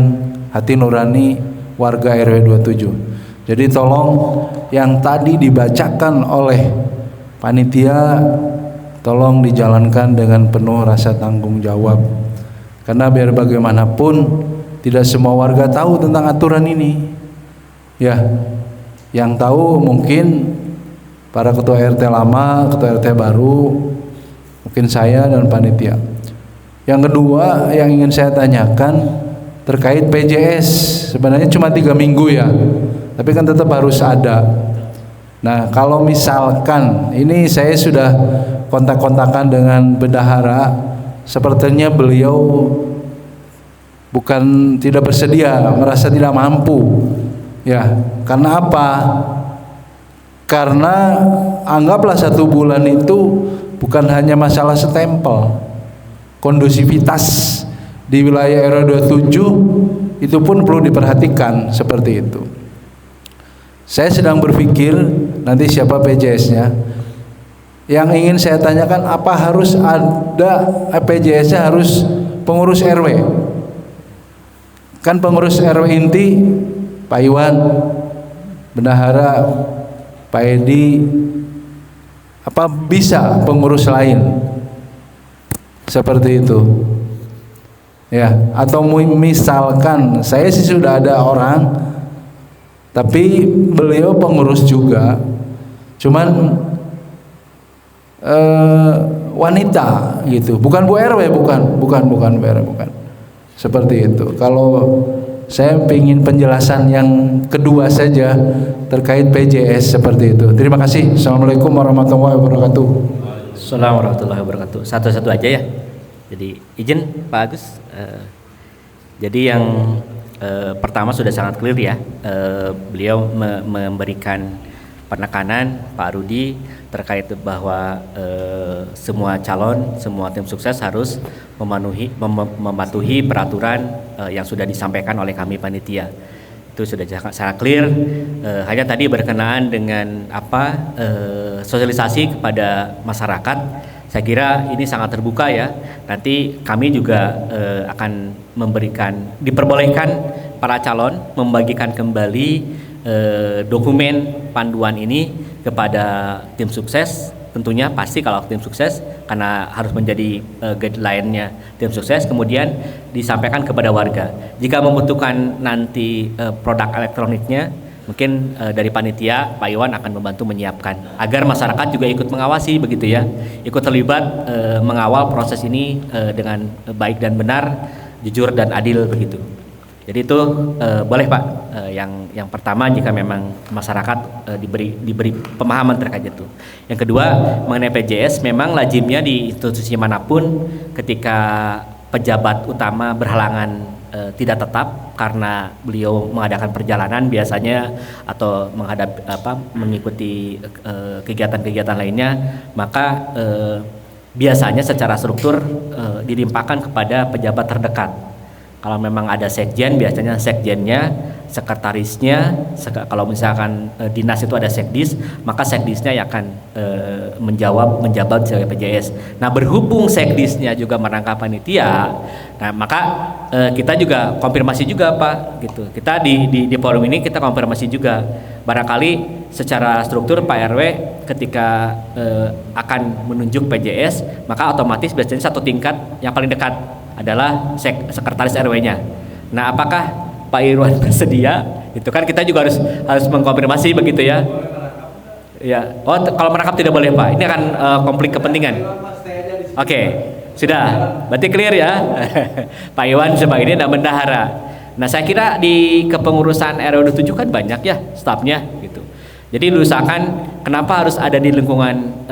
D: hati nurani warga RW 27. Jadi tolong yang tadi dibacakan oleh panitia tolong dijalankan dengan penuh rasa tanggung jawab. Karena biar bagaimanapun tidak semua warga tahu tentang aturan ini. Ya, yang tahu mungkin para ketua RT lama, ketua RT baru, mungkin saya dan panitia. Yang kedua yang ingin saya tanyakan terkait PJS, sebenarnya cuma 3 minggu ya, tapi kan tetap harus ada. Nah, kalau misalkan ini saya sudah kontak-kontakan dengan bendahara, sepertinya beliau bukan tidak bersedia, merasa tidak mampu. Ya, karena apa? Karena anggaplah 1 bulan itu bukan hanya masalah stempel, kondusivitas di wilayah RW 27 itu pun perlu diperhatikan seperti itu. Saya sedang berpikir nanti siapa PJS-nya. Yang ingin saya tanyakan, apa harus ada PJS-nya harus pengurus RW? Kan pengurus RW inti Pak Iwan, bendahara Pak Edi, apa bisa pengurus lain seperti itu? Ya, atau misalkan saya sih sudah ada orang, tapi beliau pengurus juga, cuman wanita gitu, bukan Bu RW, bukan Bu RW, bukan seperti itu. Kalau saya ingin penjelasan yang kedua saja terkait PJS seperti itu. Terima kasih. Assalamualaikum warahmatullahi wabarakatuh.
C: Assalamualaikum warahmatullahi wabarakatuh. Satu-satu aja ya. Jadi izin Pak Agus. Jadi yang pertama sudah sangat clear ya. Beliau memberikan penekanan Pak Rudi terkait bahwa semua calon, semua tim sukses harus mematuhi peraturan yang sudah disampaikan oleh kami panitia. Itu sudah sangat clear. Hanya tadi berkenaan dengan sosialisasi kepada masyarakat. Saya kira ini sangat terbuka ya. Nanti kami juga akan diperbolehkan para calon membagikan kembali dokumen panduan ini kepada tim sukses. Tentunya pasti kalau tim sukses, karena harus menjadi guideline-nya tim sukses, kemudian disampaikan kepada warga. Jika membutuhkan nanti produk elektroniknya, mungkin dari panitia Pak Iwan akan membantu menyiapkan agar masyarakat juga ikut mengawasi begitu ya, ikut terlibat mengawal proses ini dengan baik dan benar, jujur dan adil begitu. Jadi itu boleh Pak, yang pertama jika memang masyarakat diberi pemahaman terkait itu. Yang kedua mengenai PJS, memang lazimnya di institusi manapun ketika pejabat utama berhalangan tidak tetap karena beliau mengadakan perjalanan biasanya atau mengikuti kegiatan-kegiatan lainnya, maka biasanya secara struktur dilimpahkan kepada pejabat terdekat. Kalau memang ada sekjen, biasanya sekjennya, sekretarisnya, kalau misalkan dinas itu ada sekdis, maka sekdisnya yang akan menjabat sebagai PJS. Nah, berhubung sekdisnya juga merangkap panitia, nah maka kita juga konfirmasi juga Pak, gitu. Kita di forum ini kita konfirmasi juga. Barangkali secara struktur Pak RW ketika akan menunjuk PJS, maka otomatis biasanya satu tingkat yang paling dekat adalah sekretaris RW-nya. Nah, apakah Pak Irwan bersedia? Itu kan kita juga harus mengkonfirmasi begitu ya. Ya. Oh, kalau merangkap tidak boleh Pak. Ini akan konflik kepentingan. Oke, sudah. Berarti clear ya. Pak Iwan sebagai ini dan bendahara. Nah, saya kira di kepengurusan RW 27 kan banyak ya stafnya gitu. Jadi diusahakan kenapa harus ada di lingkungan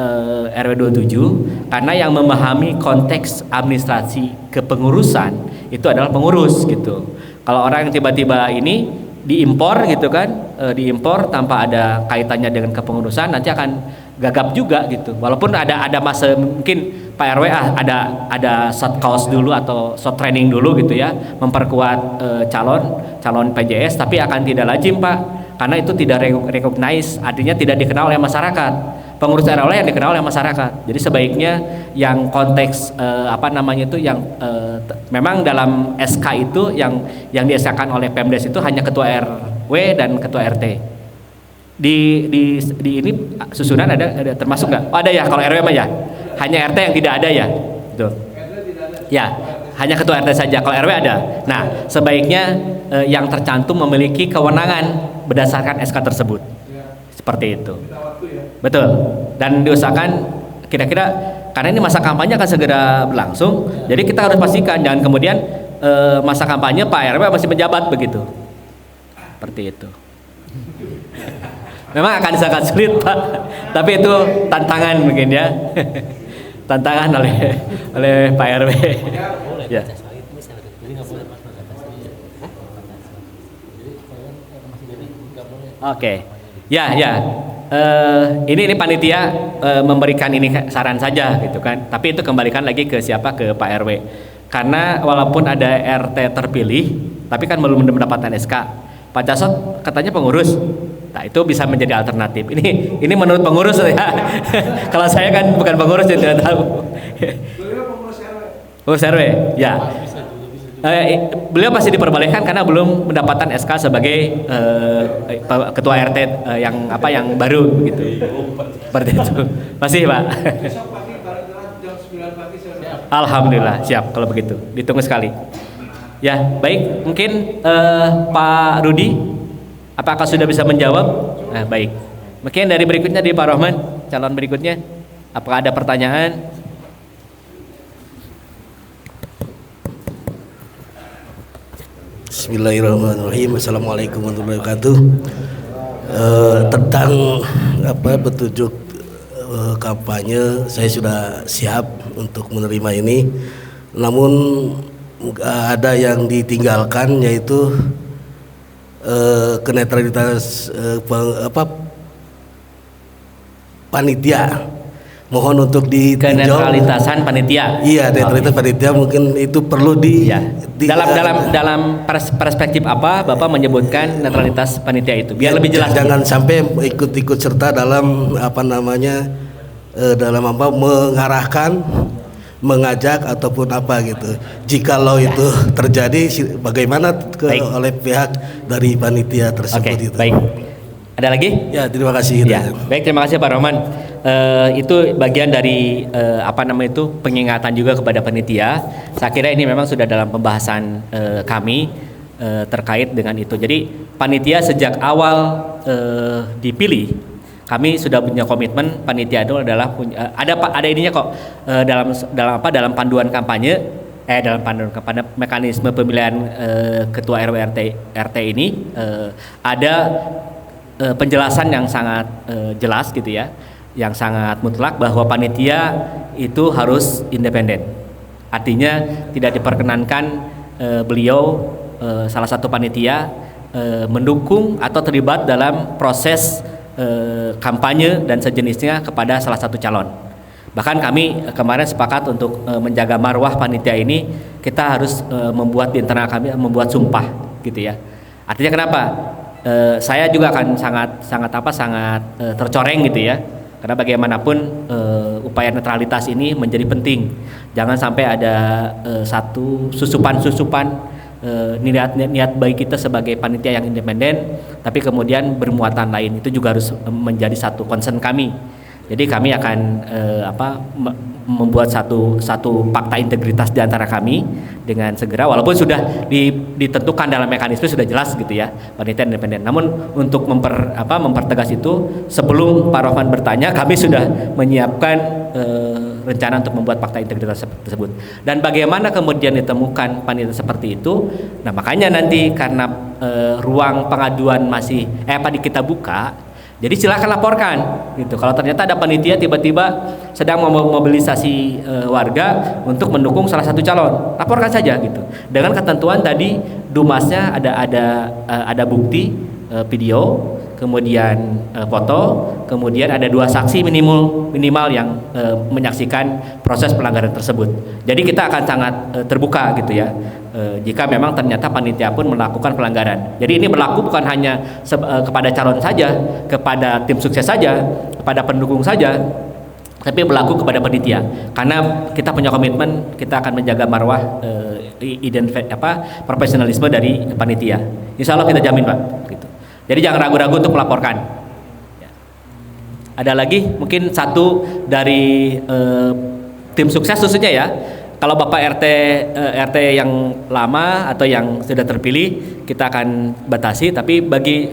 C: RW 27? Karena yang memahami konteks administrasi kepengurusan itu adalah pengurus gitu. Kalau orang yang tiba-tiba ini diimpor gitu kan, diimpor tanpa ada kaitannya dengan kepengurusan, nanti akan gagap juga gitu. Walaupun ada masa mungkin Pak RW ada short course dulu atau short training dulu gitu ya, memperkuat calon PJS, tapi akan tidak lazim Pak. Karena itu tidak recognize, artinya tidak dikenal oleh masyarakat. Pengurus RW yang dikenal oleh masyarakat. Jadi sebaiknya yang konteks memang dalam SK itu yang diesakan oleh Pemdes itu hanya ketua RW dan ketua RT. Di ini susunan ada termasuk nggak? Oh, ada ya, kalau RW mah ya. Hanya RT yang tidak ada ya. Betul. Ya, hanya ketua RT saja. Kalau RW ada. Nah, sebaiknya yang tercantum memiliki kewenangan berdasarkan SK tersebut. Seperti itu. Betul. Dan diusahakan kira-kira karena ini masa kampanye akan segera berlangsung, jadi kita harus pastikan jangan kemudian masa kampanye Pak RW masih menjabat begitu. Seperti itu. Memang akan sangat sulit Pak, tapi itu tantangan mungkin ya. Tantangan oleh Pak RW. Ya. Oke. Ya. Ini panitia memberikan ini saran saja gitu kan. Tapi itu kembalikan lagi ke siapa, ke Pak RW. Karena walaupun ada RT terpilih, tapi kan belum mendapatkan SK. Pak Jasot katanya pengurus. Nah, itu bisa menjadi alternatif. Ini menurut pengurus ya. Kalau saya kan bukan pengurus, jadi tidak tahu. Pengurus RW, ya. Beliau pasti diperbolehkan karena belum mendapatkan SK sebagai ketua RT yang baru gitu. Seperti itu. Masih Pak. Alhamdulillah siap kalau begitu. Ditunggu sekali. Ya baik, mungkin Pak Rudi, apakah sudah bisa menjawab? Nah baik. Mungkin dari berikutnya di Pak Rohman, calon berikutnya. Apakah ada pertanyaan?
E: Bismillahirrahmanirrahim. Assalamualaikum warahmatullahi wabarakatuh. Tentang petunjuk kampanye, saya sudah siap untuk menerima ini. Namun ada yang ditinggalkan, yaitu netralitas panitia. Mohon untuk ditinjau.
C: Kenetralitasan panitia.
E: Iya, netralitas panitia mungkin itu perlu
C: dalam perspektif apa Bapak menyebutkan netralitas panitia itu? Biar lebih jelas.
E: Jangan sampai ikut serta dalam mengarahkan, mengajak ataupun apa gitu. Jikalau itu terjadi, bagaimana oleh pihak dari panitia tersebut itu.
C: Baik. Ada lagi?
E: Ya, terima kasih.
C: Ya, baik, terima kasih Pak Rohman. Itu bagian dari pengingatan juga kepada panitia. Saya kira ini memang sudah dalam pembahasan kami terkait dengan itu. Jadi panitia sejak awal dipilih, kami sudah punya komitmen. Panitia itu adalah ada ininya kok dalam panduan kampanye. Dalam panduan kampanye mekanisme pemilihan ketua RW RT ini ada penjelasan yang sangat jelas gitu ya, yang sangat mutlak bahwa panitia itu harus independen. Artinya tidak diperkenankan beliau salah satu panitia mendukung atau terlibat dalam proses kampanye dan sejenisnya kepada salah satu calon. Bahkan kami kemarin sepakat untuk menjaga marwah panitia ini, kita harus membuat di internal kami membuat sumpah gitu ya. Artinya kenapa? Saya juga akan sangat tercoreng gitu ya. Karena bagaimanapun upaya netralitas ini menjadi penting. Jangan sampai ada satu susupan-susupan niat baik kita sebagai panitia yang independen, tapi kemudian bermuatan lain. Itu juga harus menjadi satu concern kami. Jadi kami akan membuat satu fakta integritas di antara kami dengan segera, walaupun sudah ditentukan dalam mekanisme sudah jelas gitu ya, panitia independen. Namun untuk mempertegas itu, sebelum Pak Rohman bertanya, kami sudah menyiapkan rencana untuk membuat fakta integritas tersebut. Dan bagaimana kemudian ditemukan panitia seperti itu? Nah, makanya nanti karena ruang pengaduan masih kita buka, jadi silakan laporkan gitu. Kalau ternyata ada panitia tiba-tiba sedang memobilisasi warga untuk mendukung salah satu calon, laporkan saja gitu. Dengan ketentuan tadi dumasnya ada bukti video, kemudian foto, kemudian ada 2 saksi minimal yang menyaksikan proses pelanggaran tersebut. Jadi kita akan sangat terbuka gitu ya. Jika memang ternyata panitia pun melakukan pelanggaran. Jadi ini berlaku bukan hanya kepada calon saja, kepada tim sukses saja, kepada pendukung saja, tapi berlaku kepada panitia. Karena kita punya komitmen, kita akan menjaga marwah profesionalisme dari panitia. Insya Allah kita jamin, Pak. Gitu. Jadi jangan ragu-ragu untuk melaporkan. Ada lagi mungkin satu dari tim sukses khususnya ya. Kalau Bapak RT yang lama atau yang sudah terpilih kita akan batasi, tapi bagi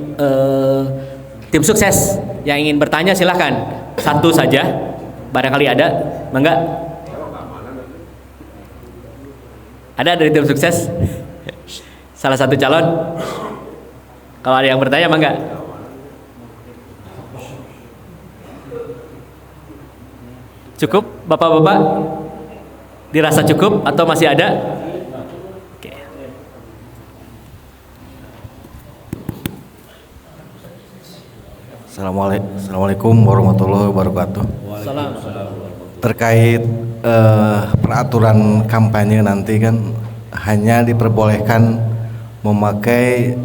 C: tim sukses yang ingin bertanya silahkan, satu saja, barangkali ada, mangga. Ada dari tim sukses? Salah satu calon? Kalau ada yang bertanya mangga. Cukup Bapak-bapak? Dirasa cukup atau masih ada? Oke.
F: Assalamualaikum warahmatullahi wabarakatuh. Terkait peraturan kampanye nanti kan hanya diperbolehkan memakai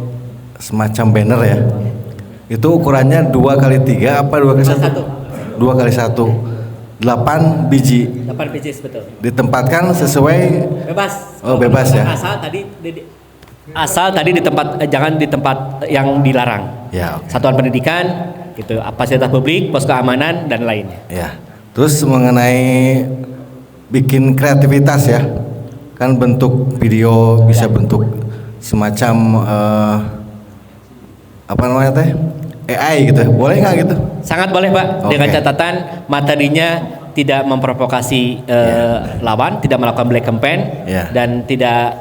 F: semacam banner ya. Itu ukurannya 2x3 apa 2x1? 2x1. 8 biji.
C: 8 biji betul.
F: Ditempatkan sesuai
C: bebas.
F: Oh, bebas ya.
C: Asal tadi di tempat jangan di tempat yang dilarang.
F: Ya, okay.
C: Satuan pendidikan gitu, fasilitas publik, pos keamanan dan lainnya.
F: Ya. Terus mengenai bikin kreativitas ya. Kan bentuk video bisa bentuk semacam apa namanya teh? AI gitu, boleh nggak gitu?
C: Sangat boleh Pak, dengan catatan materinya tidak memprovokasi lawan, tidak melakukan black campaign, dan tidak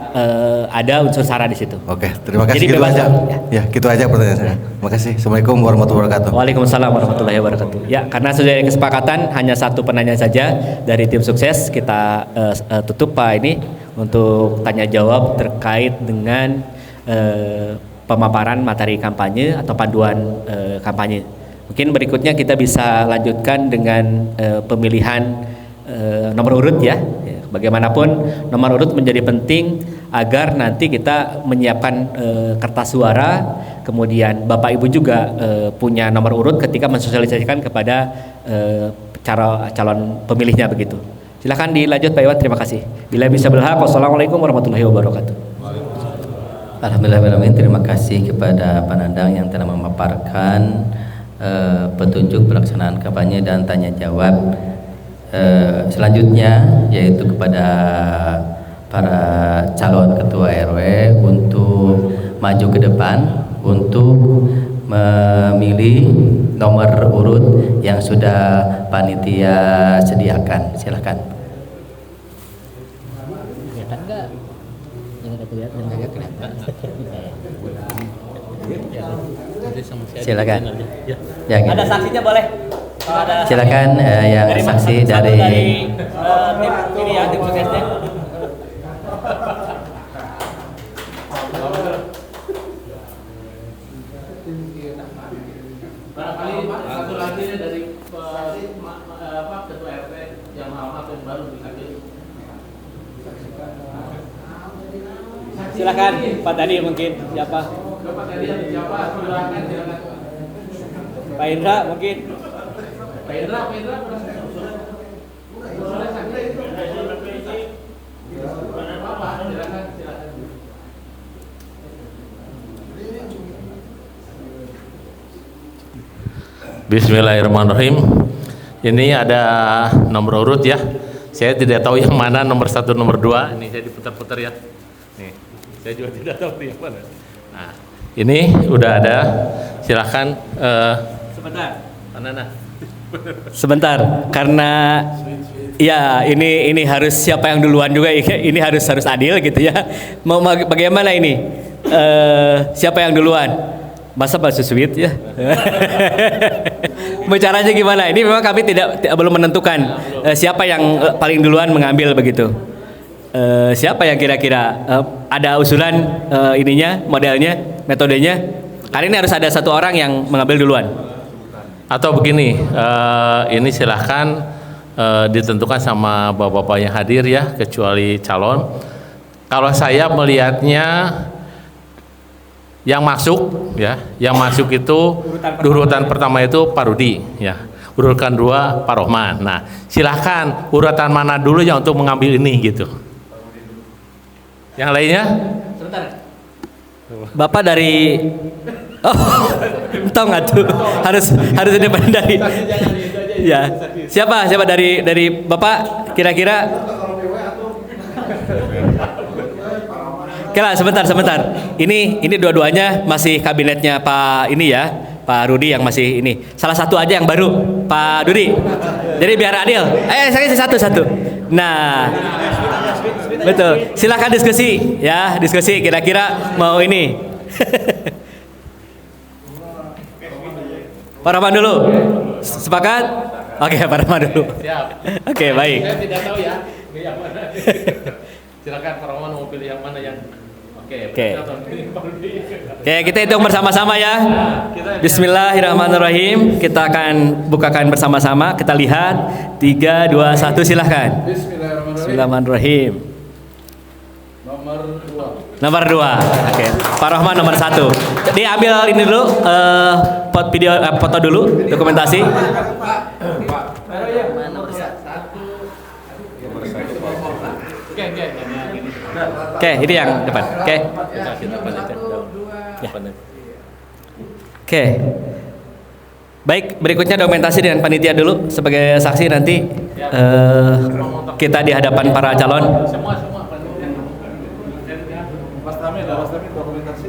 C: ada unsur sara di situ.
F: Oke, terima kasih.
C: Jadi
F: gitu
C: bebas
F: aja. Ya, gitu aja pertanyaan saya. Terima kasih. Assalamualaikum warahmatullahi wabarakatuh.
C: Waalaikumsalam warahmatullahi wabarakatuh. Ya, karena sudah ada kesepakatan hanya satu penanya saja dari tim sukses, kita tutup Pak ini untuk tanya jawab terkait dengan pemaparan materi kampanye atau panduan kampanye. Mungkin berikutnya kita bisa lanjutkan dengan pemilihan nomor urut ya. Bagaimanapun nomor urut menjadi penting agar nanti kita menyiapkan kertas suara, kemudian Bapak Ibu juga punya nomor urut ketika mensosialisasikan kepada calon pemilihnya begitu. Silakan dilanjut Pak Iwan, terima kasih. Bila bisa berhak, wassalamualaikum warahmatullahi wabarakatuh.
A: Alhamdulillah, terima kasih kepada Pak Nandang yang telah memaparkan petunjuk pelaksanaan kampanye dan tanya jawab. Selanjutnya yaitu kepada para calon ketua RW untuk maju ke depan untuk memilih nomor urut yang sudah panitia sediakan. Silakan. Silakan. Ya, gitu.
C: Ada saksinya boleh.
A: Silakan yang saksi dari
C: tim ini ya, tim suksesnya. Silakan Pak Tadi mungkin siapa?
B: Bapak tadi siapa? Silakan.
C: Pak Indra mungkin.
B: Pak Indra. Bismillahirrahmanirrahim. Ini ada nomor urut ya. Saya tidak tahu yang mana nomor 1, nomor 2. Ini saya diputar-putar ya. Nih, saya juga tidak tahu yang mana. Nah, ini udah ada. Silahkan.
C: Sebentar.
B: Mana?
C: Sebentar, karena ya ini harus siapa yang duluan juga. Ini harus adil gitu ya. Mau bagaimana ini? Siapa yang duluan? Masa Pak Suswit ya? Bicaranya gimana? Ini memang kami belum menentukan siapa yang paling duluan mengambil begitu. Siapa yang kira-kira ada usulan ininya, modelnya, metodenya? Kali ini harus ada satu orang yang mengambil duluan.
B: Atau begini, ini silahkan ditentukan sama bapak-bapak yang hadir ya, kecuali calon. Kalau saya melihatnya yang masuk itu urutan pertama itu Pak Rudi ya, urutan 2 Pak Rohman. Nah, silahkan urutan mana dulu yang untuk mengambil ini gitu. Yang lainnya?
C: Sebentar. Bapak dari tahu nggak tuh harus depan dari ya siapa dari Bapak kira-kira. Oke lah, sebentar. Ini dua-duanya masih kabinetnya Pak ini ya, Pak Rudi yang masih ini. Salah satu aja yang baru, Pak Rudi. Jadi biar adil. Saya satu. Nah, betul. Silakan diskusi ya, kira-kira mau ini. Pak Rahman dulu. Sepakat? Oke, Pak Rahman dulu.
B: Siap.
C: Oke, baik.
B: Saya tidak tahu ya, yang mana. Silakan Pak Rahman mau pilih yang mana yang. Oke,
C: kita hitung bersama-sama ya. Bismillahirrahmanirrahahim. Kita akan bukakan bersama-sama. Kita lihat 3, 2, 1 silahkan. Bismillahirrahmanirrahim. Nomor 2. Oke. Pak Rahman nomor 1. Jadi ambil ini dulu foto dulu, dokumentasi. Oke, ini yang depan. Oke. Oke. Baik, berikutnya dokumentasi dengan panitia dulu sebagai saksi nanti kita di hadapan para calon.
B: Semua.
D: Mas Tami dokumentasi.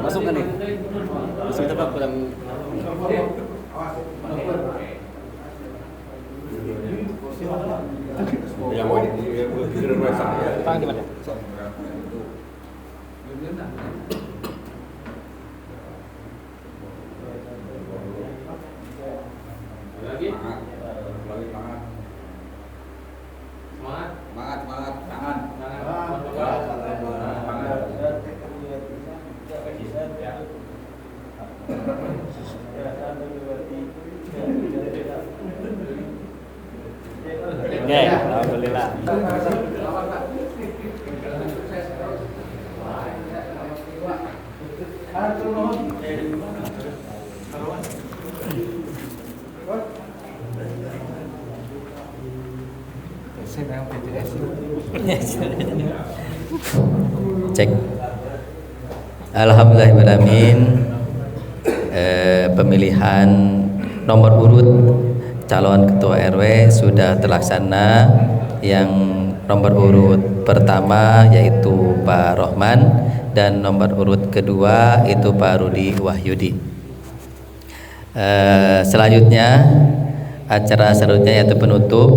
C: Masukkan nih. Sebentar kurang.
G: Yang mau di semangat tangan.
C: Oke, alhamdulillah.
A: Cek. Alhamdulillahirrahmanirrahim. Pemilihan nomor urut calon ketua RW sudah terlaksana. Yang nomor urut pertama yaitu Pak Rohman dan nomor urut kedua itu Pak Rudi Wahyudi. Selanjutnya acara selanjutnya yaitu penutup.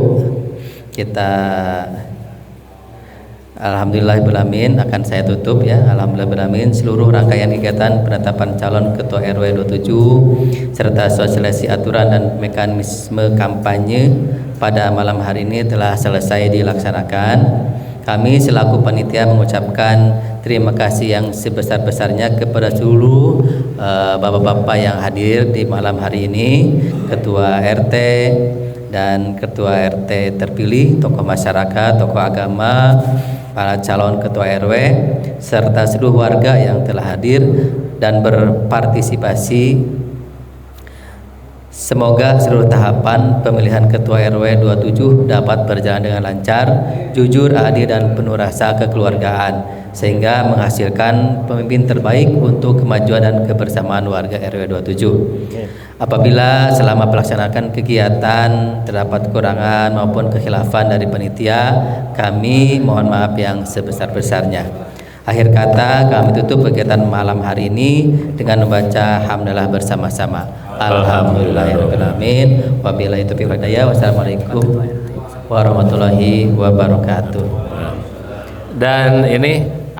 A: Kita alhamdulillahirrahmanirrahim akan saya tutup ya. Alhamdulillahirrahmanirrahim seluruh rangkaian kegiatan penetapan calon ketua RW 27 serta sosialisasi aturan dan mekanisme kampanye pada malam hari ini telah selesai dilaksanakan. Kami selaku panitia mengucapkan terima kasih yang sebesar-besarnya kepada seluruh bapak-bapak yang hadir di malam hari ini, ketua RT dan ketua RT terpilih, tokoh masyarakat, tokoh agama, para calon ketua RW, serta seluruh warga yang telah hadir dan berpartisipasi. Semoga seluruh tahapan pemilihan ketua RW 27 dapat berjalan dengan lancar, jujur, adil, dan penuh rasa kekeluargaan, sehingga menghasilkan pemimpin terbaik untuk kemajuan dan kebersamaan warga RW 27. Apabila selama melaksanakan kegiatan terdapat kekurangan maupun kekhilafan dari panitia, kami mohon maaf yang sebesar-besarnya. Akhir kata, kami tutup kegiatan malam hari ini dengan membaca hamdalah bersama-sama. Alhamdulillahirrahmanirrahim. Wabillahi taufiq wal hidayah. Wassalamualaikum warahmatullahi wabarakatuh.
B: Dan ini